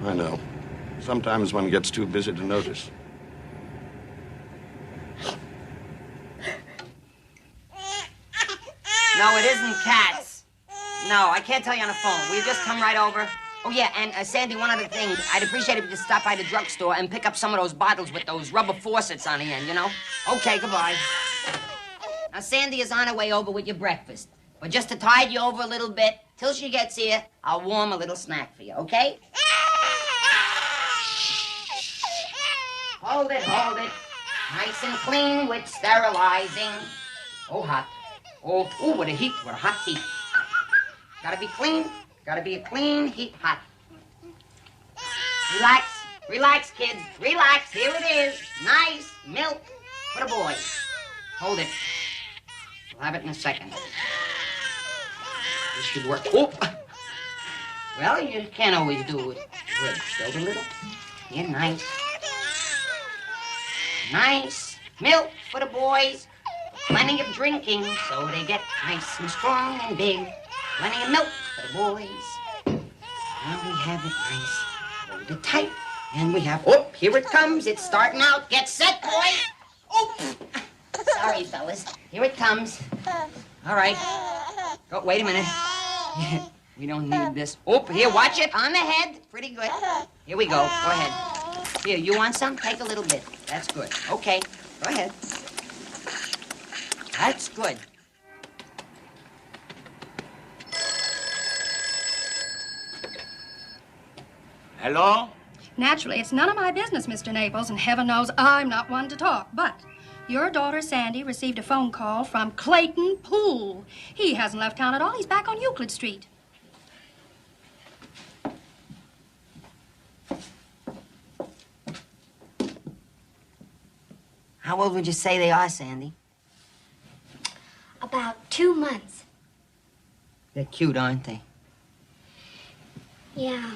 I know. Sometimes one gets too busy to notice. No, it isn't cats. No, I can't tell you on the phone. Will you just come right over? Oh, yeah, and Sandy, one other thing. I'd appreciate it if you just stop by the drugstore and pick up some of those bottles with those rubber faucets on the end, you know? Okay, goodbye. Now, Sandy is on her way over with your breakfast. But just to tide you over a little bit, till she gets here, I'll warm a little snack for you, okay? Hold it, hold it. Nice and clean with sterilizing. Oh, hot. Oh, ooh, what a hot heat. Gotta be clean. Gotta be a clean heat hot. Relax. Relax, kids. Relax. Here it is. Nice milk for the boys. Hold it. We'll have it in a second. This should work. Oh! Well, you can't always do it. Good. Still a little. Yeah, nice. Nice milk for the boys. Plenty of drinking so they get nice and strong and big. Plenty of milk for the boys. Now we have it nice. Hold it tight. And we have... Oh, here it comes. It's starting out. Get set, boy. Oh! Sorry, fellas. Here it comes. All right. Oh, wait a minute. We don't need this. Oh, here, watch it. On the head. Pretty good. Here we go. Go ahead. Here, you want some? Take a little bit. That's good. Okay. Go ahead. That's good. Hello? Naturally, it's none of my business, Mr. Naples, and heaven knows I'm not one to talk. But your daughter, Sandy, received a phone call from Clayton Poole. He hasn't left town at all. He's back on Euclid Street. How old would you say they are, Sandy? About 2 months. They're cute, aren't they? Yeah.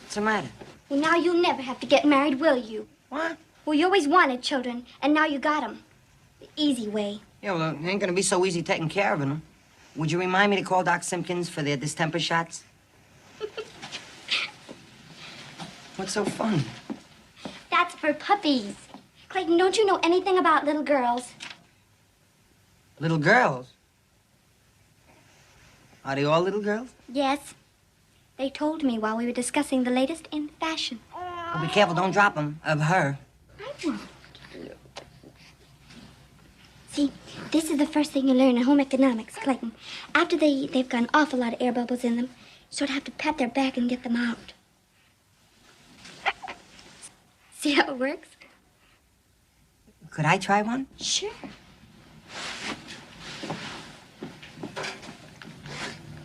What's the matter? Well, now you'll never have to get married, will you? What? Well, you always wanted children, and now you got them. The easy way. Yeah, well, it ain't gonna be so easy taking care of them. Would you remind me to call Doc Simpkins for their distemper shots? What's so funny? That's for puppies. Clayton, don't you know anything about little girls? Little girls? Are they all little girls? Yes. They told me while we were discussing the latest in fashion. Well, be careful, don't drop them. Of her. I won't. See, this is the first thing you learn in home economics, Clayton. After they've got an awful lot of air bubbles in them, you sort of have to pat their back and get them out. See how it works? Could I try one? Sure.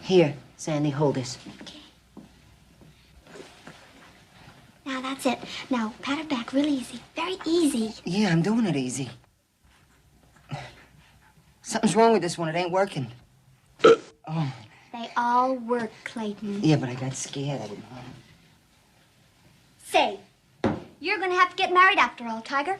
Here, Sandy, hold this. Now, that's it. Now, pat her back real easy. Very easy. Yeah, I'm doing it easy. Something's wrong with this one. It ain't working. Oh. They all work, Clayton. Yeah, but I got scared. I didn't want to. Say, you're gonna have to get married after all, Tiger.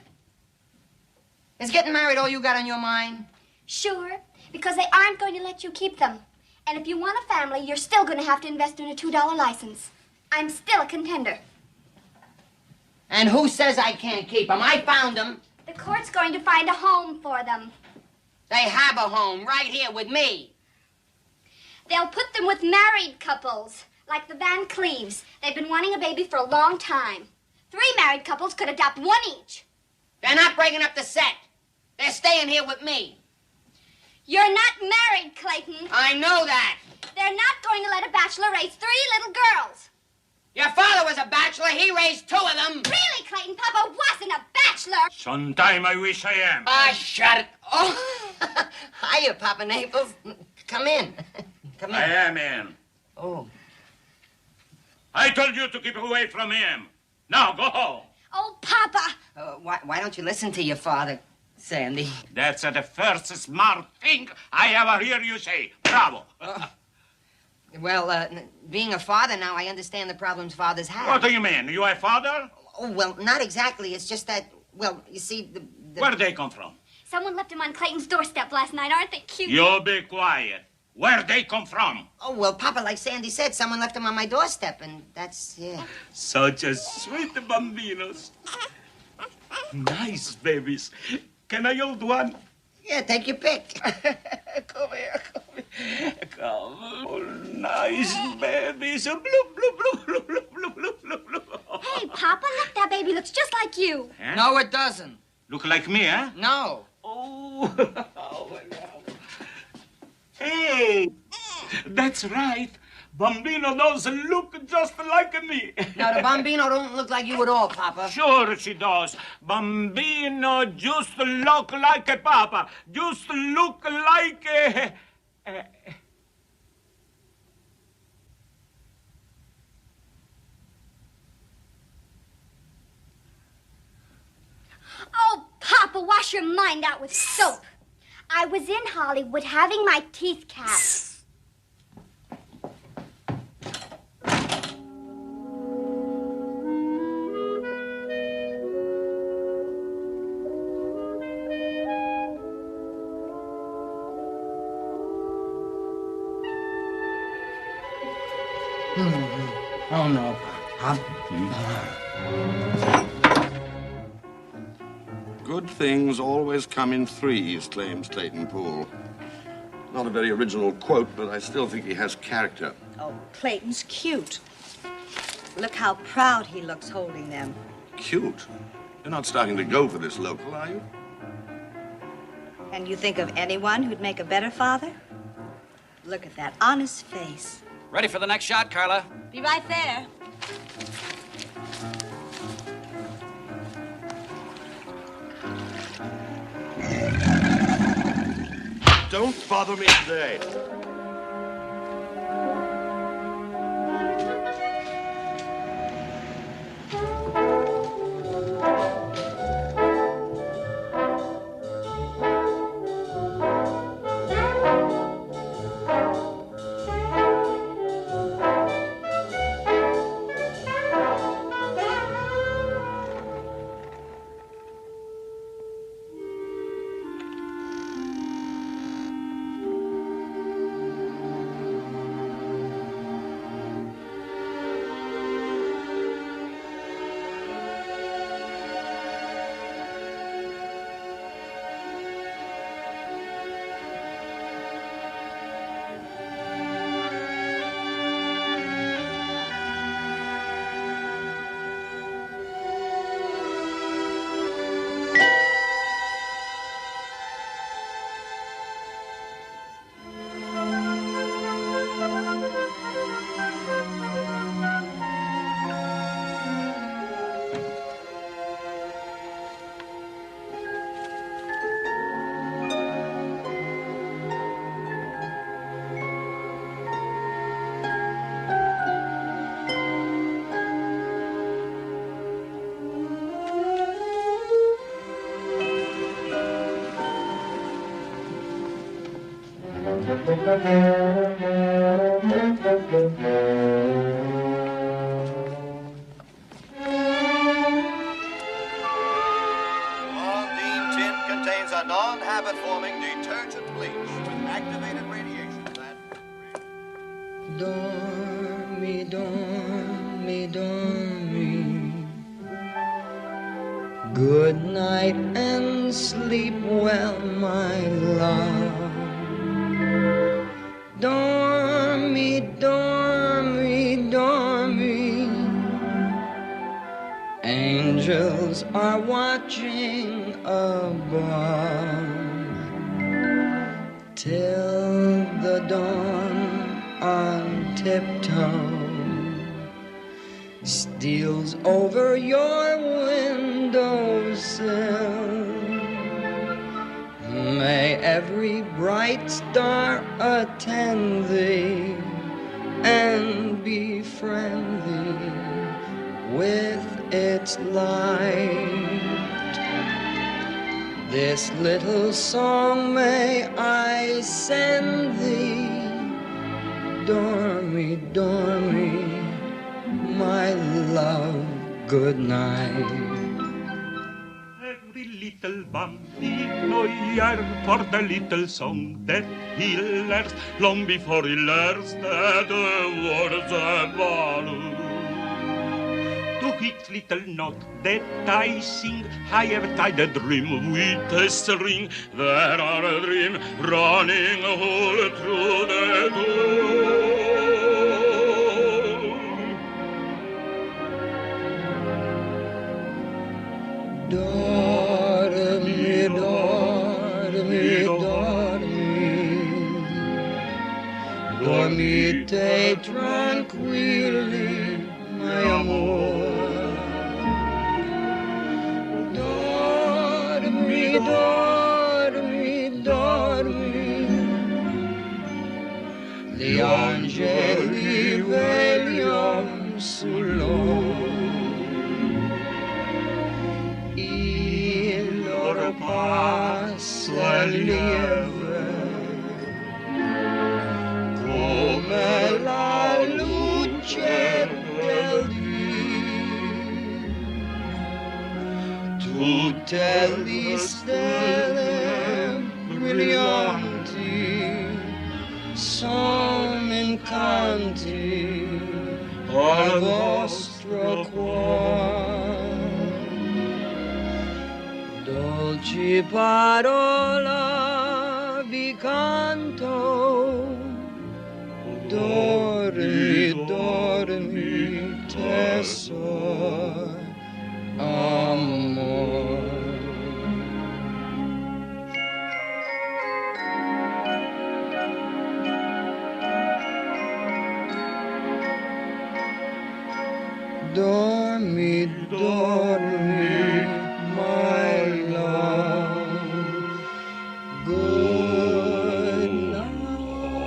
Is getting married all you got on your mind? Sure, because they aren't going to let you keep them. And if you want a family, you're still gonna have to invest in a $2 license. I'm still a contender. And who says I can't keep them? I found them. The court's going to find a home for them. They have a home right here with me. They'll put them with married couples, like the Van Cleves. They've been wanting a baby for a long time. 3 married couples could adopt 1 each. They're not breaking up the set. They're staying here with me. You're not married, Clayton. I know that. They're not going to let a bachelor raise 3 little girls. Your father was a bachelor. He raised 2 of them. Really, Clayton? Papa wasn't a bachelor. Sometime I wish I am. Ah, shut it. Oh, hiya, Papa Naples. Come in. Come in. I am in. Oh. I told you to keep away from him. Now, go home. Oh, Papa. Why don't you listen to your father, Sandy? That's the first smart thing I ever hear you say. Bravo. Well, being a father now, I understand the problems fathers have. What do you mean? You a father? Oh, well, not exactly. It's just that, well, you see, the... Where do they come from? Someone left him on Clayton's doorstep last night. Aren't they cute? You be quiet. Where they come from? Oh, well, Papa, like Sandy said, someone left him on my doorstep, and that's, yeah. Such a sweet bambinos. Nice babies. Can I hold one? Yeah, take your pick. Come here, come here. Come. Oh, nice babies. Bloop, bloop, bloop, bloop, bloop, bloop, bloop, bloop, bloop. Hey, Papa, look, that baby looks just like you. Huh? No, it doesn't. Look like me, huh? No. Oh, oh my God. Hey, that's right. Bambino doesn't look just like me. Now, the Bambino don't look like you at all, Papa. Sure she does. Bambino just look like a Papa. Just look like a... Oh, Papa, wash your mind out with soap. I was in Hollywood having my teeth capped. Oh, no, Pop. Good things always come in threes, claims Clayton Poole. Not a very original quote, but I still think he has character. Oh, Clayton's cute. Look how proud he looks holding them. Cute? You're not starting to go for this local, are you? And you think of anyone who'd make a better father? Look at that honest face. Ready for the next shot, Carla? Be right there. Don't bother me today. Ondine tin contains a non-habit-forming detergent bleach with activated radiation. Dormi, dormi, dormi. Good night and sleep well, my love. Dormi, dormi, dormi. Angels are watching above till the dawn on tiptoe steals over your windowsill. May every bright star attend thee and befriend thee with its light. This little song may I send thee. Dormi, dormi, my love, good night. Every little bambino yearns for the little song that he learns long before he learns that the words are born. To each little note that I sing, I have tied a dream with a string. There are a dream running all through the door. Dormi, dormi, dormi. Dormite tranquilli, my amor. Dormi, dormi, dormi. Gli angeli vegliano sull'oro. Il loro passo è lieve come la luce del dì. Tutte le stelle brillanti sono incanti al vostro cuore. Dolci parola vi canto, dormi, dormi, tesoro, amor. Dormi, dormi, my love. Good night.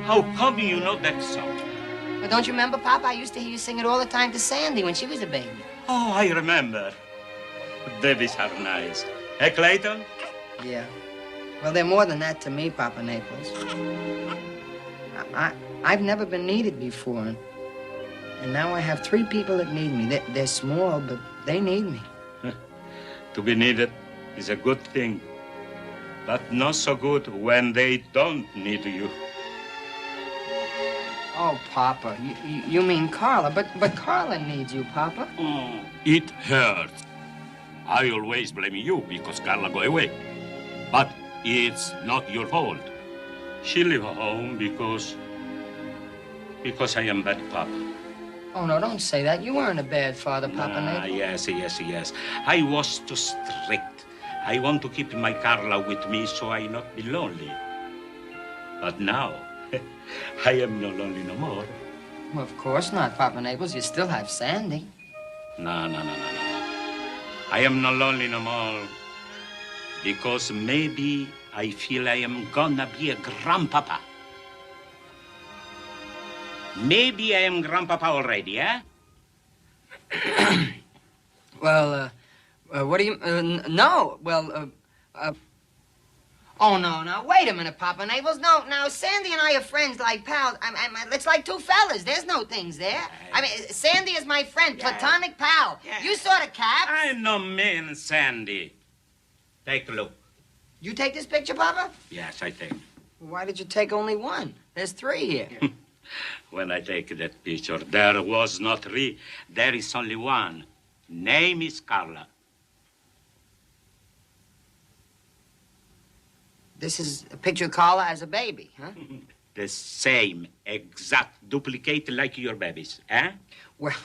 How come you know that song? Well, don't you remember, Papa? I used to hear you sing it all the time to Sandy when she was a baby. Oh, I remember. Babies are nice. Eh, Clayton? Yeah. Well, they're more than that to me, Papa Naples. I've never been needed before. And now I have 3 people that need me. They're small, but they need me. To be needed is a good thing, but not so good when they don't need you. Oh, Papa, you mean Carla, but Carla needs you, Papa. It hurts. I always blame you because Carla go away. But it's not your fault. She leave home because I am bad papa. Oh, no, don't say that. You weren't a bad father, Papa Naples. Yes. I was too strict. I want to keep my Carla with me so I not be lonely. But now, I am no lonely no more. Well, of course not, Papa Naples. You still have Sandy. No. I am no lonely no more. Because maybe I feel I am gonna be a grandpapa. Maybe I am grandpapa already, eh? Well, what do you... no, well, Oh, no, wait a minute, Papa Naples. No, now, Sandy and I are friends like pals. It's like 2 fellas. There's no things there. I mean, Sandy is my friend, platonic pal. You saw the cap. I no mean Sandy. Take a look. You take this picture, Papa? Yes, I take. Why did you take only 1? There's 3 here. When I take that picture, there was not 3. There is only 1. Name is Carla. This is a picture of Carla as a baby, huh? The same exact duplicate like your babies, eh? Well,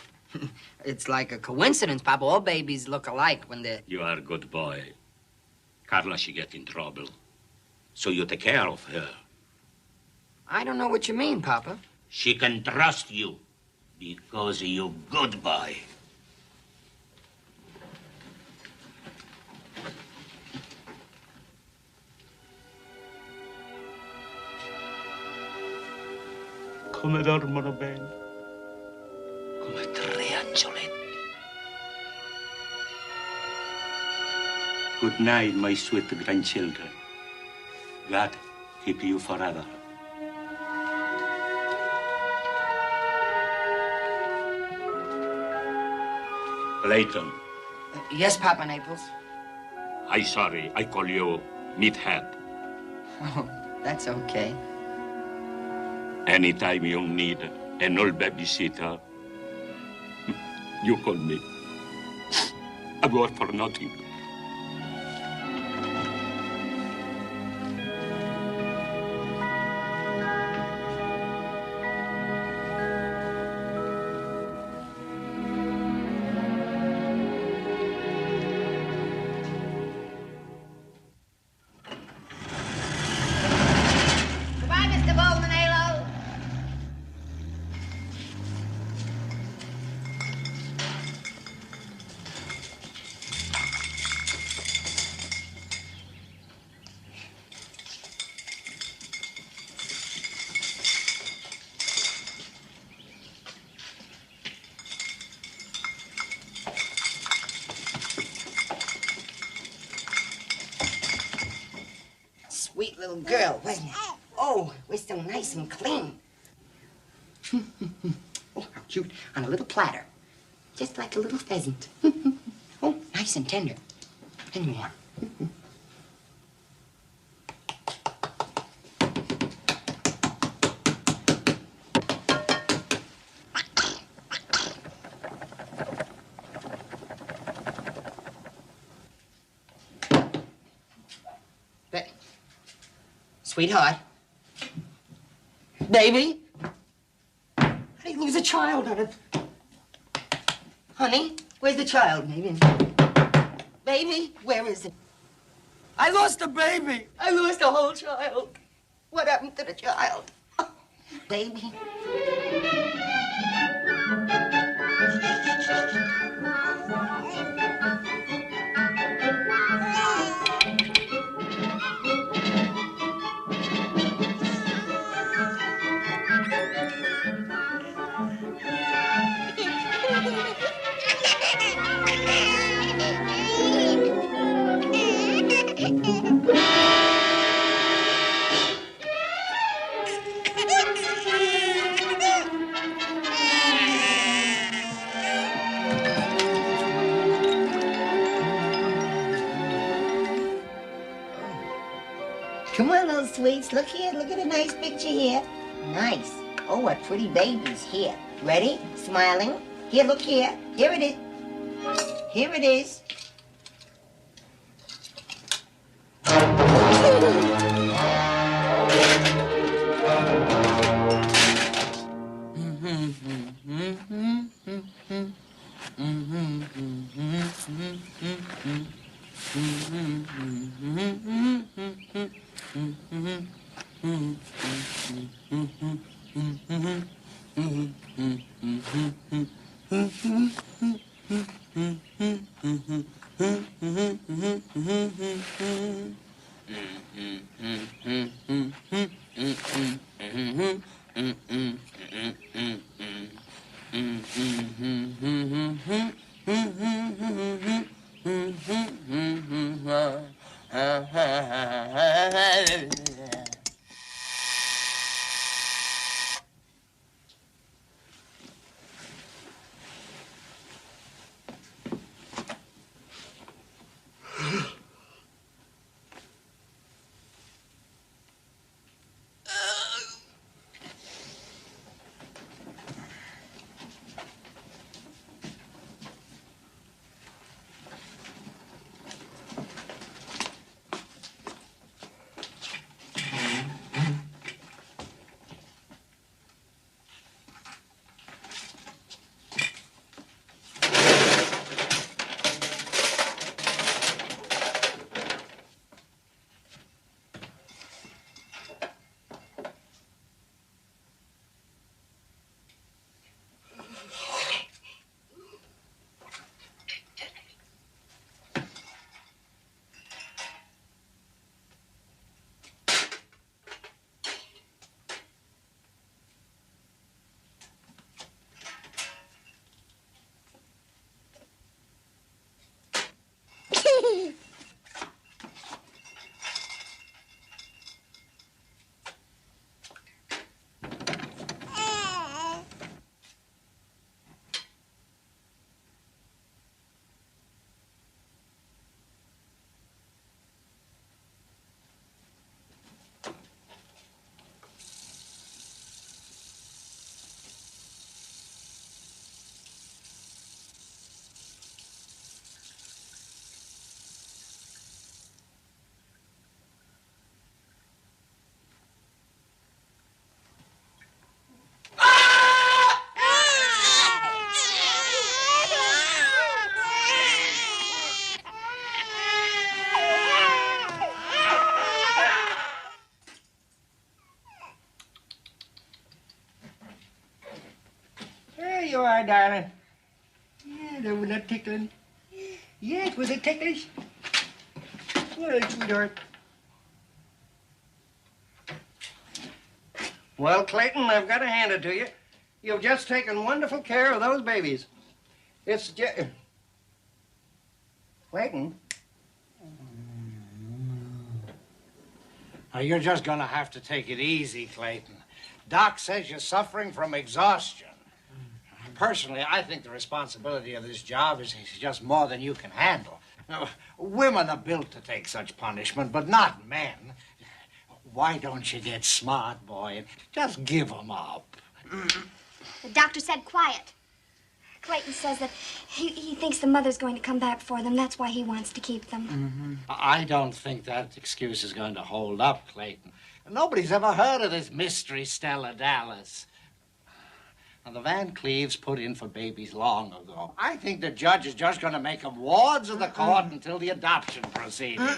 it's like a coincidence, Papa. All babies look alike when they're... You are a good boy. Carla, she get in trouble. So you take care of her. I don't know what you mean, Papa. She can trust you because you good boy. Come dormono bene. Come 3 angioletti. Good night, my sweet grandchildren. God keep you forever. Clayton. Yes, Papa Naples. I sorry, I call you meathead. Oh, that's okay. Anytime you need an old babysitter, you call me. I work for nothing. Goodbye, Mr. Boldenalo. Sweet little girl, wasn't it? Oh, we're so nice and clean. Oh, how cute. On a little platter. Just like a little pheasant. Oh, nice and tender. And warm. Sweetheart. Baby. How do you lose a child on it? Honey, where's the child, baby? Baby, where is it? I lost a baby. I lost a whole child. What happened to the child? Oh, baby. Come on, little sweets. Look here. Look at a nice picture here. Nice. Oh, what pretty babies here. Ready? Smiling. Here, look here. Here it is. Here it is. There you are, darling. Yeah, there was that tickling. Yes, was it ticklish? Well, sweetheart. Well, Clayton, I've got to hand it to you. You've just taken wonderful care of those babies. It's just... Clayton? Now, you're just going to have to take it easy, Clayton. Doc says you're suffering from exhaustion. Personally, I think the responsibility of this job is just more than you can handle. Now, women are built to take such punishment, but not men. Why don't you get smart, boy, and just give them up? The doctor said quiet. Clayton says that he thinks the mother's going to come back for them. That's why he wants to keep them. I don't think that excuse is going to hold up, Clayton. Nobody's ever heard of this mystery Stella Dallas. Now, the Van Cleaves put in for babies long ago. I think the judge is just going to make them wards of the court until the adoption proceedings.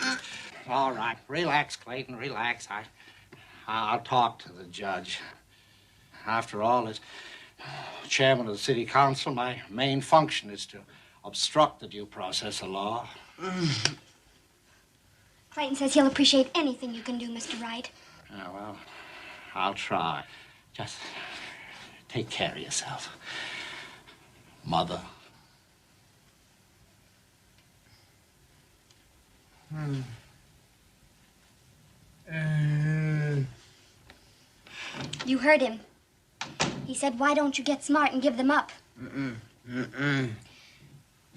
All right, relax, Clayton, relax. I'll talk to the judge. After all, as chairman of the city council, my main function is to obstruct the due process of law. Clayton says he'll appreciate anything you can do, Mr. Wright. Yeah, well, I'll try. Just take care of yourself, Mother. You heard him. He said, why don't you get smart and give them up?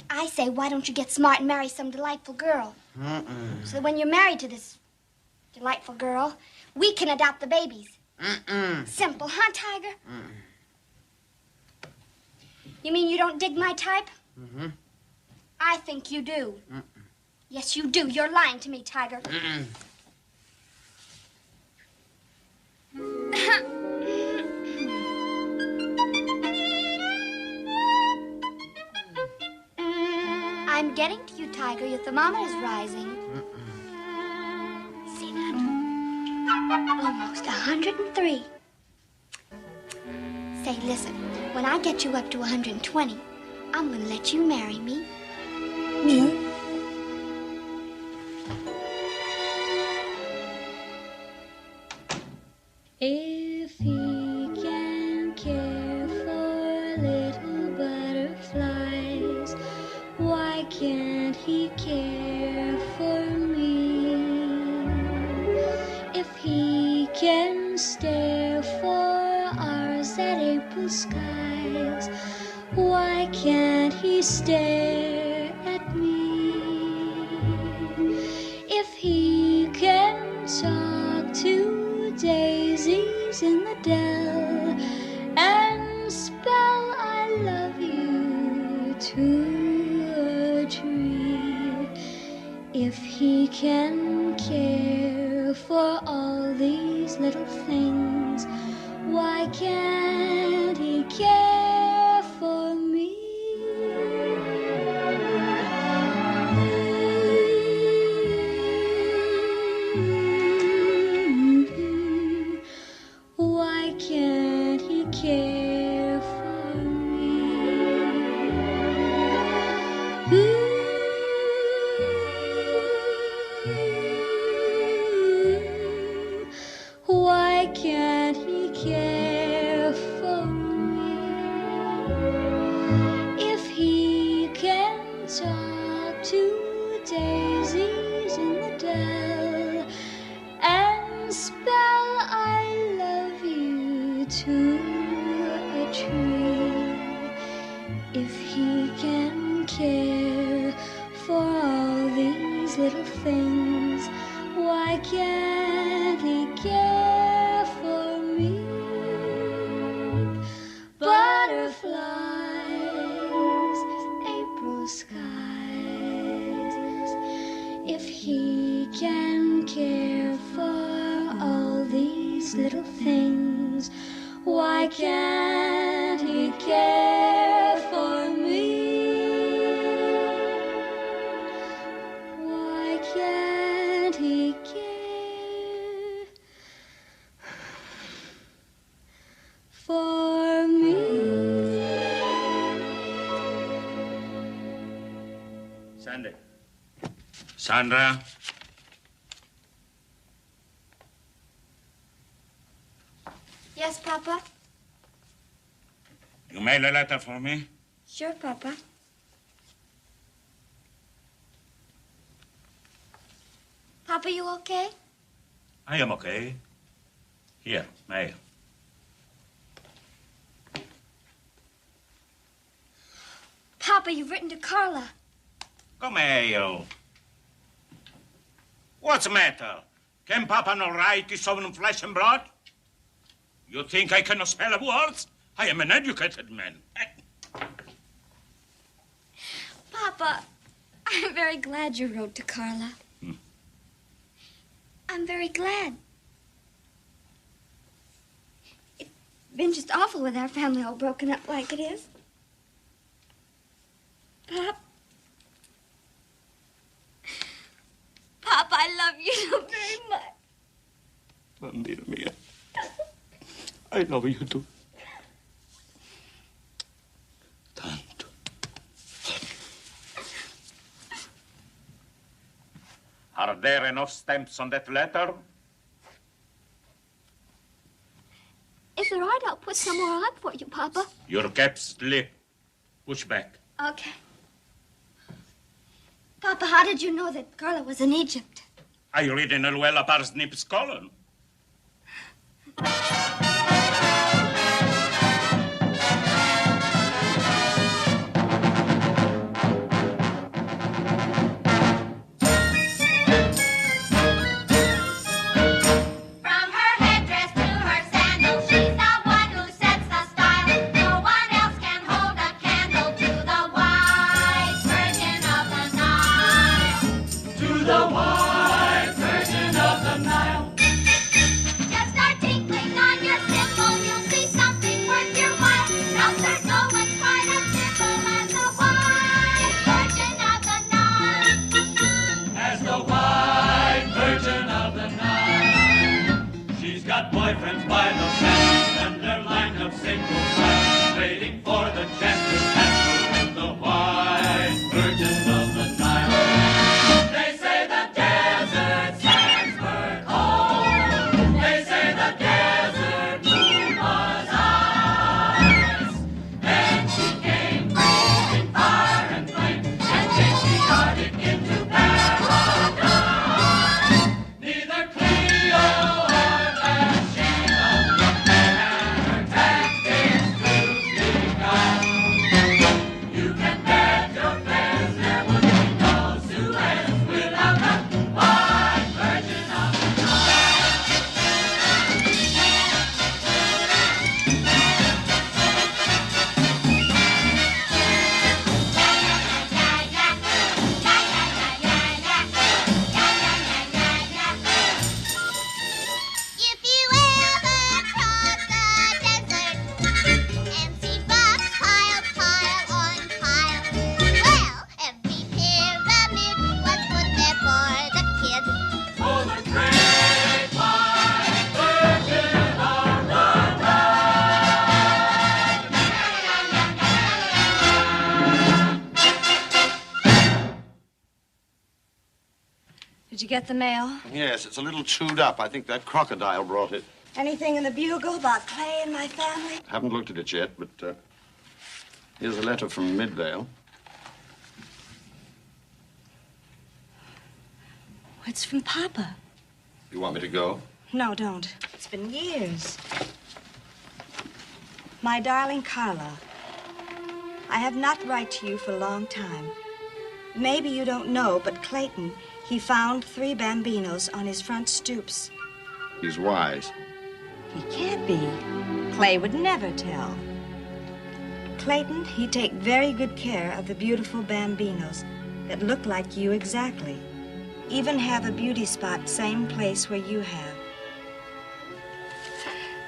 I say, why don't you get smart and marry some delightful girl? So that when you're married to this delightful girl, we can adopt the babies. Simple, huh, Tiger? You mean you don't dig my type? I think you do. Yes, you do. You're lying to me, Tiger. I'm getting to you, Tiger. Your thermometer's rising. See that? Almost 103. Say, listen. When I get you up to 120, I'm gonna let you marry me. If he can care for little butterflies, why can't he care for me? If he can stare for hours at April skies, why can't he stare at me? If he can talk to daisies in the dell and spell I love you to a tree. If he can care for all these little things, why can't he care for me? Why can't he care for me? Why can't he care for me? If he can talk to daisies in the dell and spell I love you to a tree. If he can care for all these little things, why can't he care for me? Butterflies, April skies. If he can care for all these little things, why can't he care for me? Why can't he care for me? Sandy. Sandra. Yes, Papa? You made a letter for me? Sure, Papa. Papa, you okay? I am okay. Here, mail. Papa, you've written to Carla. Come mail. What's the matter? Can Papa not write this of flesh and blood? You think I cannot spell words? I am an educated man. Papa, I'm very glad you wrote to Carla. I'm very glad. It's been just awful with our family all broken up like it is. Papa, I love you so very much. Bambina mia. I love you too. Tanto. Are there enough stamps on that letter? If there aren't, I'll put some more on for you, Papa. Your cap slip. Push back. Okay. Papa, how did you know that Carla was in Egypt? I read in Luella Parsnip's column. Boyfriends by the fence and their line of single friends waiting for the chance to dance with the white virgin of the Nile. They say the desert sands were cold. They say the desert moon was ice. Then she came breathing fire and flame, and then she started into paradise. Neither Cleo Did you get the mail? Yes, it's a little chewed up. I think that crocodile brought it. Anything in the Bugle about Clay and my family? Haven't looked at it yet, but here's a letter from Midvale. It's from Papa. You want me to go? No, don't. It's been years. My darling Carla, I have not write to you for a long time. Maybe you don't know, but Clayton, he found 3 bambinos on his front stoops. He's wise. He can't be. Clay would never tell. Clayton, he take very good care of the beautiful bambinos that look like you exactly. Even have a beauty spot same place where you have.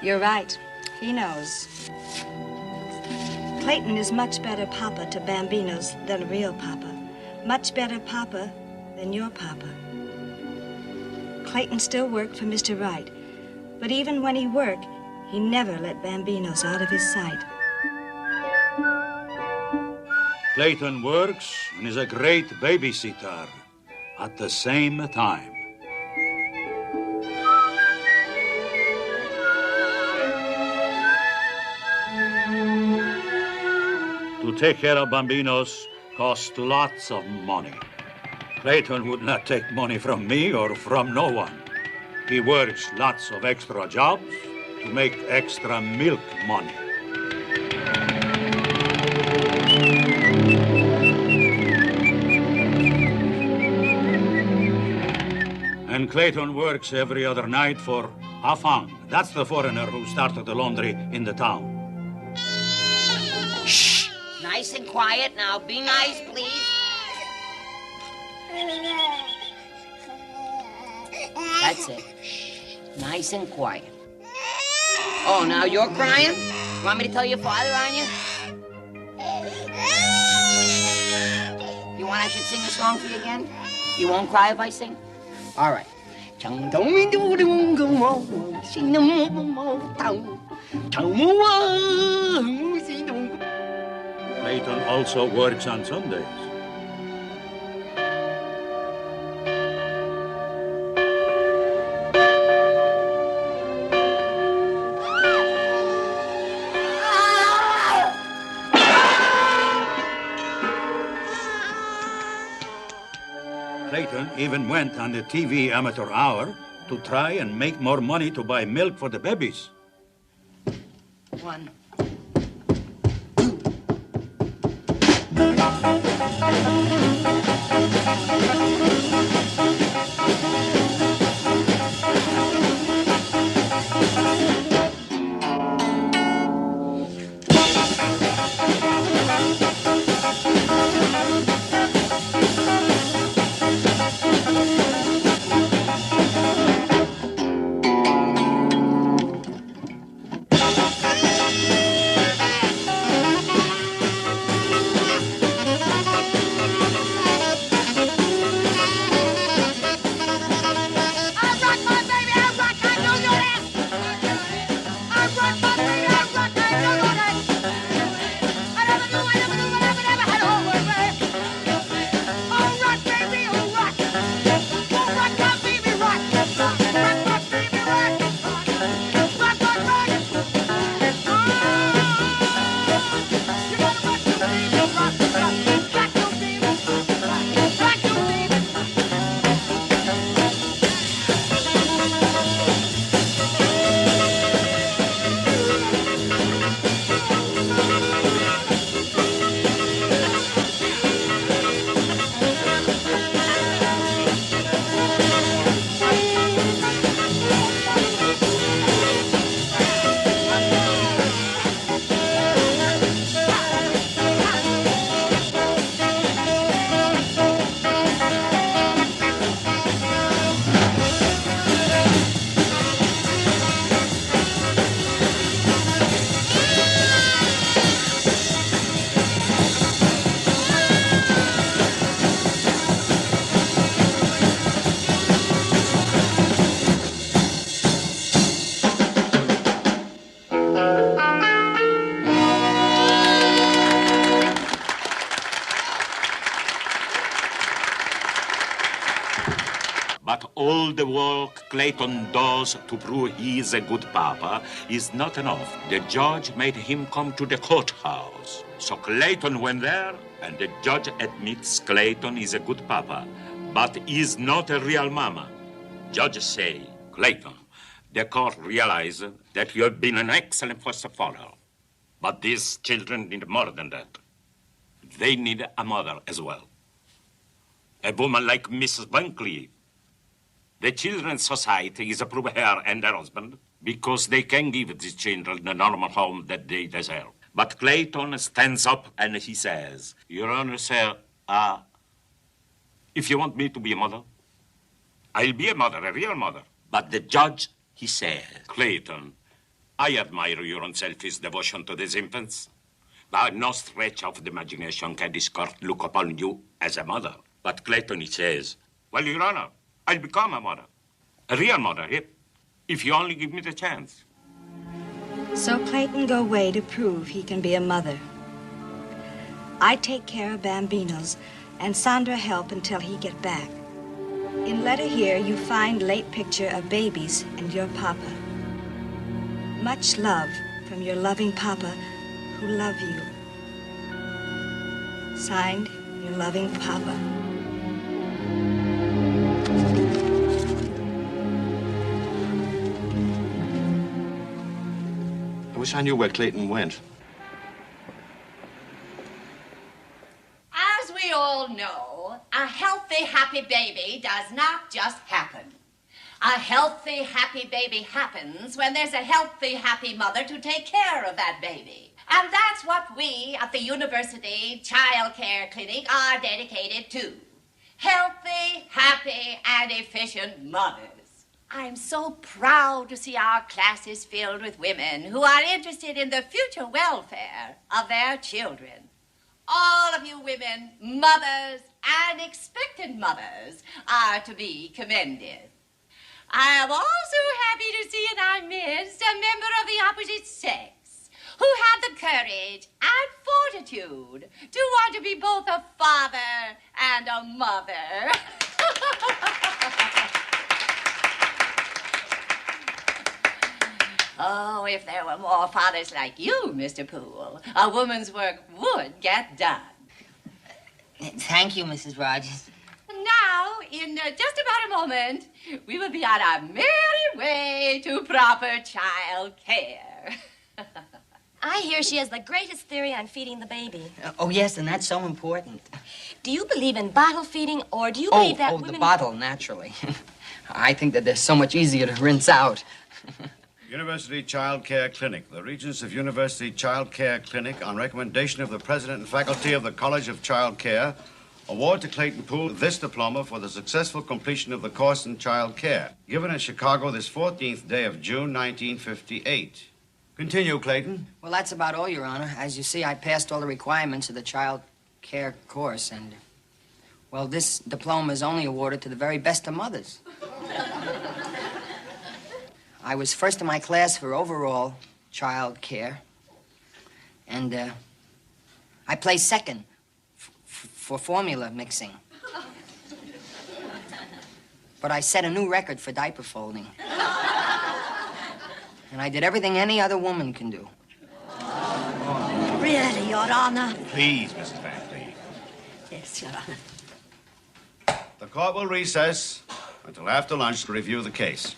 You're right. He knows. Clayton is much better papa to bambinos than a real papa. Much better papa than your papa. Clayton still worked for Mr. Wright, but even when he worked, he never let bambinos out of his sight. Clayton works and is a great babysitter at the same time. To take care of bambinos costs lots of money. Clayton would not take money from me or from no one. He works lots of extra jobs to make extra milk money. And Clayton works every other night for Afang. That's the foreigner who started the laundry in the town. Shh! Nice and quiet now. Be nice, please. That's it. Nice and quiet. Oh, now you're crying? You want me to tell your father on you? You want I should sing a song for you again? You won't cry if I sing? All right. Clayton also works on Sundays. Clayton even went on the TV amateur hour to try and make more money to buy milk for the babies. 1. But all the work Clayton does to prove he is a good papa is not enough. The judge made him come to the courthouse. So Clayton went there, and the judge admits Clayton is a good papa, but is not a real mama. Judge say, Clayton, the court realized that you have been an excellent foster father. But these children need more than that. They need a mother as well. A woman like Mrs. Van Cleef. The Children's Society is approved her and her husband because they can give these children the normal home that they deserve. But Clayton stands up and he says, Your Honor, sir, if you want me to be a mother, I'll be a mother, a real mother. But the judge, he says, Clayton, I admire your unselfish devotion to these infants. By no stretch of the imagination can this court look upon you as a mother. But Clayton, he says, well, Your Honor, I'll become a mother. A real mother, if you only give me the chance. So Clayton go away to prove he can be a mother. I take care of Bambinos, and Sandra help until he get back. In letter here, you find late picture of babies and your papa. Much love from your loving papa who love you. Signed, your loving papa. I wish I knew where Clayton went. As we all know, a healthy, happy baby does not just happen. A healthy, happy baby happens when there's a healthy, happy mother to take care of that baby. And that's what we at the University Child Care Clinic are dedicated to. Healthy, happy, and efficient mothers. I'm so proud to see our classes filled with women who are interested in the future welfare of their children. All of you women, mothers and expectant mothers, are to be commended. I am also happy to see in our midst a member of the opposite sex who had the courage and fortitude to want to be both a father and a mother. Oh, if there were more fathers like you, Mr. Poole, a woman's work would get done. Thank you, Mrs. Rogers. Now, in just about a moment, we will be on our merry way to proper child care. I hear she has the greatest theory on feeding the baby. Oh, yes, and that's so important. Do you believe in bottle feeding, or do you believe that women... the bottle, naturally. I think that they're so much easier to rinse out. University Child Care Clinic. The Regents of University Child Care Clinic, on recommendation of the President and faculty of the College of Child Care, award to Clayton Poole this diploma for the successful completion of the course in child care, given in Chicago this 14th day of June, 1958. Continue, Clayton. Well, that's about all, Your Honor. As you see, I passed all the requirements of the child care course, and, well, this diploma is only awarded to the very best of mothers. I was first in my class for overall child care, and I placed second for formula mixing. But I set a new record for diaper folding. And I did everything any other woman can do. Really, Your Honor? Please, Mrs. Van Cleve. Yes, Your Honor. The court will recess until after lunch to review the case.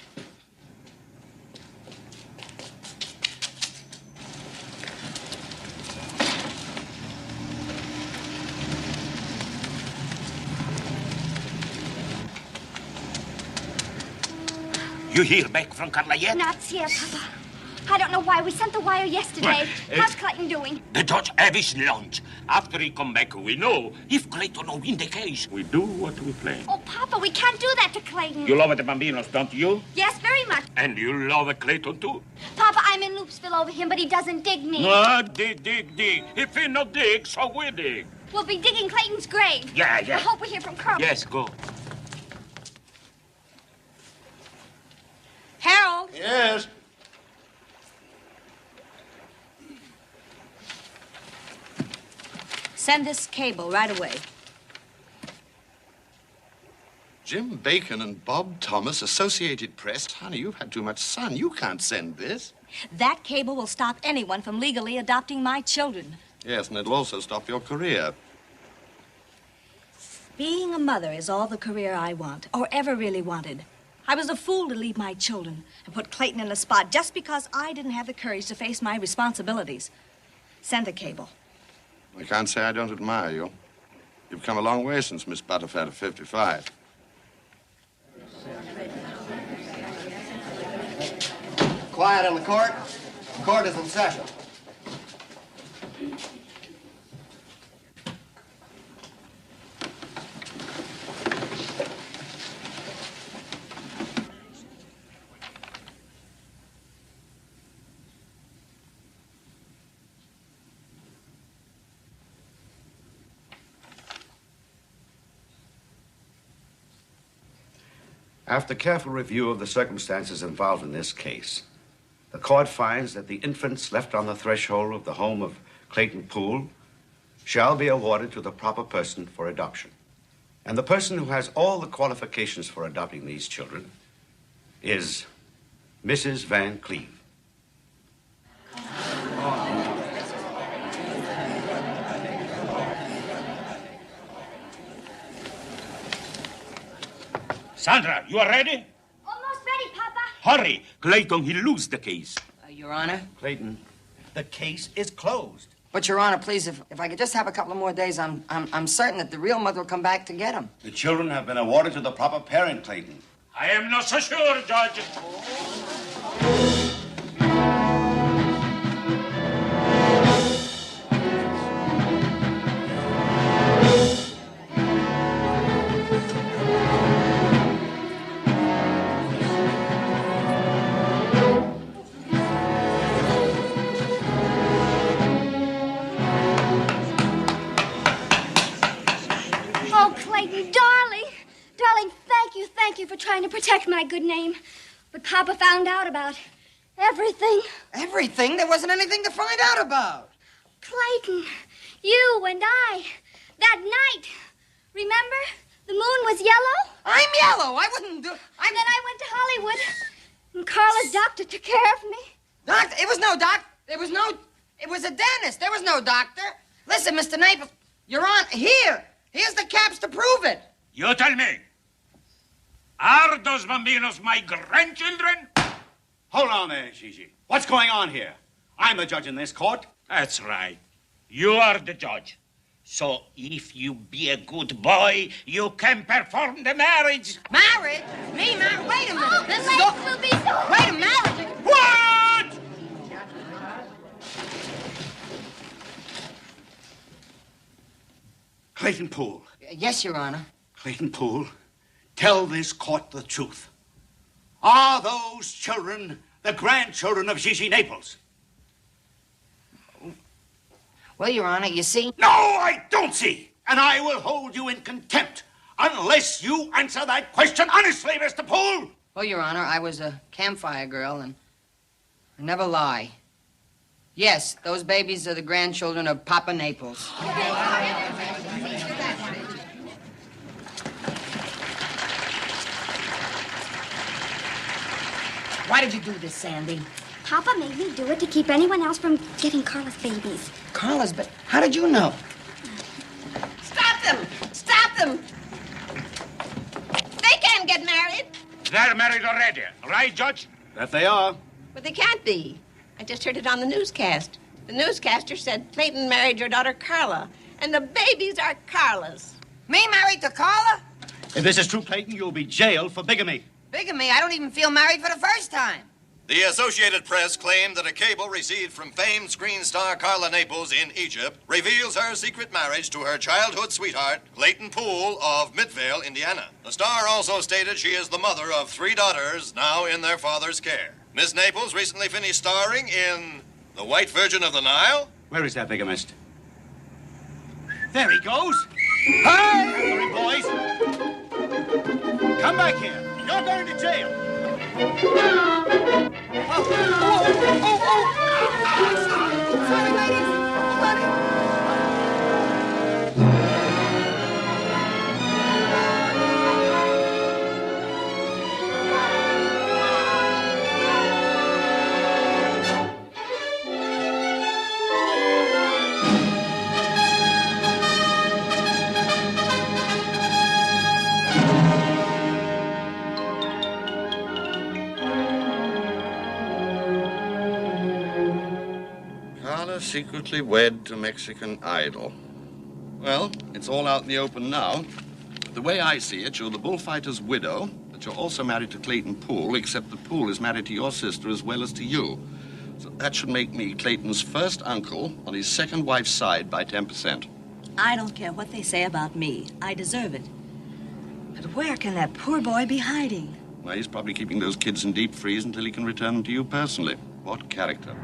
You hear back from Carla yet? Not yet, Papa. I don't know why. We sent the wire yesterday. How's Clayton doing? The judge have his lunch. After he come back, we know if Clayton will win the case. We do what we plan. Oh, Papa, we can't do that to Clayton. You love the Bambinos, don't you? Yes, very much. And you love Clayton, too? Papa, I'm in Loopsville over him, but he doesn't dig me. No, dig. If he no dig, so we dig. We'll be digging Clayton's grave. Yeah. I hope we hear from Carl. Yes, go. Harold? Yes? Send this cable right away. Jim Bacon and Bob Thomas, Associated Press. Honey, you've had too much sun. You can't send this. That cable will stop anyone from legally adopting my children. Yes, and it'll also stop your career. Being a mother is all the career I want, or ever really wanted. I was a fool to leave my children and put Clayton in a spot just because I didn't have the courage to face my responsibilities. Send the cable. I can't say I don't admire you. You've come a long way since Miss Butterfat of 55. Quiet in the court. The court is in session. After careful review of the circumstances involved in this case, the court finds that the infants left on the threshold of the home of Clayton Poole shall be awarded to the proper person for adoption. And the person who has all the qualifications for adopting these children is Mrs. Van Cleve. Sandra, you are ready? Almost ready, Papa. Hurry. Clayton, he lose the case. Your Honor? Clayton. The case is closed. But, Your Honor, please, if I could just have a couple of more days, I'm certain that the real mother will come back to get him. The children have been awarded to the proper parent, Clayton. I am not so sure, Judge. Oh, Clayton, darling. Darling, Thank you for trying to protect my good name. But Papa found out about everything. Everything? There wasn't anything to find out about. Clayton, you and I, that night. Remember? The moon was yellow. I'm yellow. I wouldn't do... Then I went to Hollywood, and Carla's doctor took care of me. Doctor? It was no doc. It was a dentist. There was no doctor. Listen, Mr. Naples, you're on... Here's the caps to prove it. You tell me. Are those bambinos my grandchildren? Hold on there, Gigi. What's going on here? I'm the judge in this court. That's right. You are the judge. So if you be a good boy, you can perform the marriage. Marriage? Me married? Wait a minute. The lakes will be so... Wait a marriage? What? Clayton Poole. Yes, Your Honor. Clayton Poole, tell this court the truth. Are those children the grandchildren of Gigi Naples? Well, Your Honor, you see... No, I don't see. And I will hold you in contempt unless you answer that question honestly, Mr. Poole. Well, Your Honor, I was a campfire girl, and I never lie. Yes, those babies are the grandchildren of Papa Naples. Why did you do this, Sandy? Papa made me do it to keep anyone else from getting Carla's babies. Carla's, but how did you know? Stop them! Stop them! They can't get married. They're married already, right, Judge? That they are. But they can't be. I just heard it on the newscast. The newscaster said Clayton married your daughter Carla, and the babies are Carla's. Me married to Carla? If this is true, Clayton, you'll be jailed for bigamy. Bigamy? I don't even feel married for the first time. The Associated Press claimed that a cable received from famed screen star Carla Naples in Egypt reveals her secret marriage to her childhood sweetheart, Clayton Poole of Midvale, Indiana. The star also stated she is the mother of 3 daughters now in their father's care. Miss Naples recently finished starring in The White Virgin of the Nile. Where is that bigamist? There he goes. Hey! Boys. Come back here. You're going to jail. Sorry, ladies. Secretly wed to Mexican idol. Well, it's all out in the open now. The way I see it, you're the bullfighter's widow, but you're also married to Clayton Poole, except that Poole is married to your sister as well as to you. So that should make me Clayton's first uncle on his second wife's side by 10%. I don't care what they say about me. I deserve it. But where can that poor boy be hiding? Well, he's probably keeping those kids in deep freeze until he can return them to you personally. What character?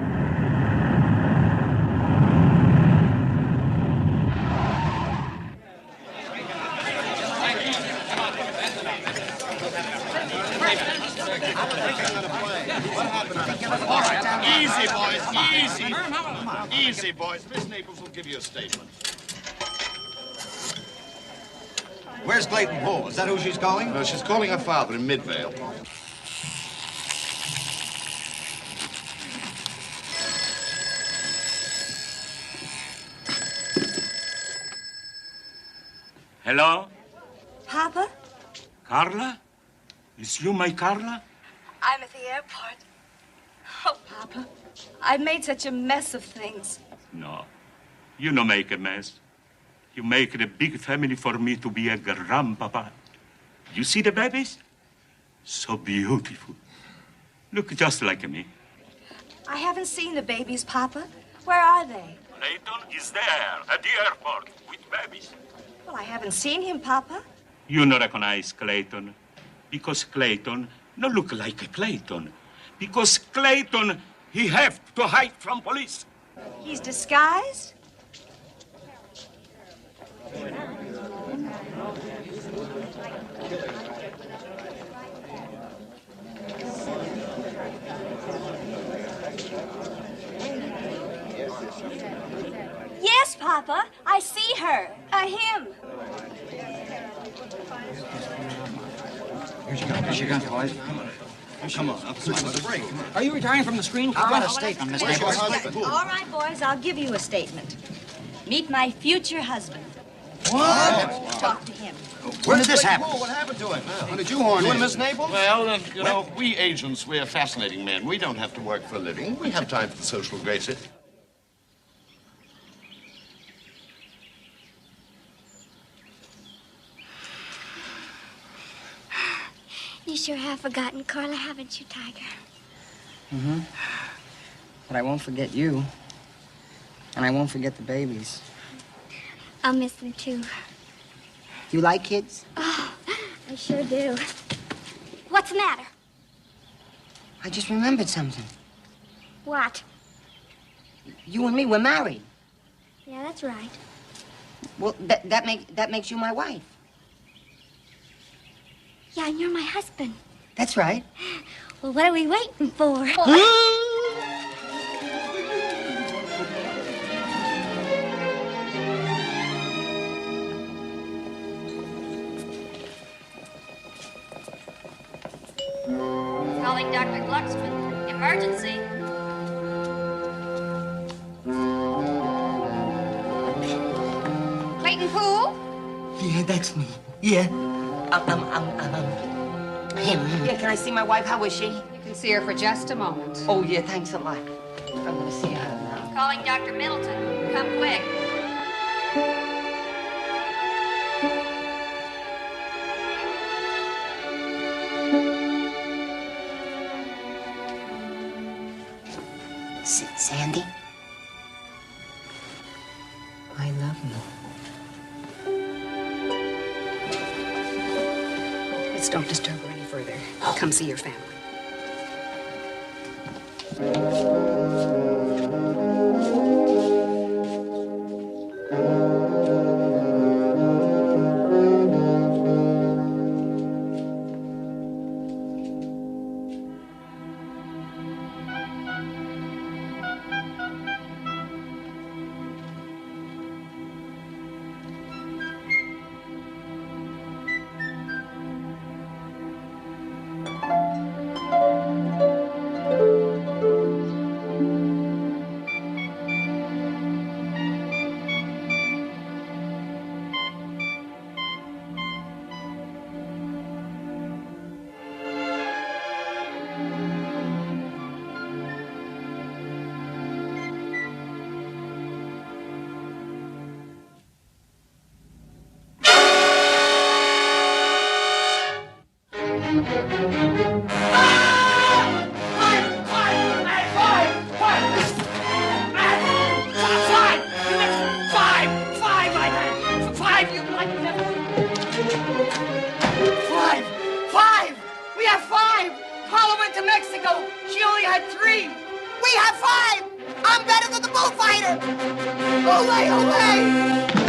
All right, easy, boys, easy. Easy, boys. Miss Naples will give you a statement. Where's Clayton Poole? Is that who she's calling? No, she's calling her father in Midvale. Hello? Papa? Carla? Is you my Carla? I'm at the airport. Oh, Papa, I made such a mess of things. No, you no make a mess. You make it a big family for me to be a grandpapa. You see the babies? So beautiful. Look just like me. I haven't seen the babies, Papa. Where are they? Clayton is there at the airport with babies. Well, I haven't seen him, Papa. You no recognize Clayton because Clayton no look like a Clayton. Because Clayton, he have to hide from police. He's disguised? Here's your gun. Here's your gun, boys. Come on, officer. Give us a break. Are you retiring from the screen? How about a statement, Miss Naples? All right, boys, I'll give you a statement. Meet my future husband. What? Talk to him. When did this happen? What happened to him? When did you horn You in? and Miss Naples? Well, you know, we agents, we're fascinating men. We don't have to work for a living. We have time for the social graces. You sure have forgotten Carla, haven't you, Tiger? Mm-hmm. But I won't forget you. And I won't forget the babies. I'll miss them, too. You like kids? Oh, I sure do. What's the matter? I just remembered something. What? You and me, we're married. Yeah, that's right. Well, that makes you my wife. Yeah, and you're my husband. That's right. Well, what are we waiting for? Calling Dr. Glucksman. Emergency. Clayton Poole? Yeah, that's me. Yeah. I'm him. Yeah, can I see my wife? How is she? You can see her for just a moment. Oh, yeah, thanks a lot. I'm gonna see her now. Calling Dr. Middleton. Come quick. Sandy? I love you. Let's don't disturb her any further. Come see your family. Five! We have 5! Carla went to Mexico. She only had 3. We have 5! I'm better than the bullfighter! Ole, ole!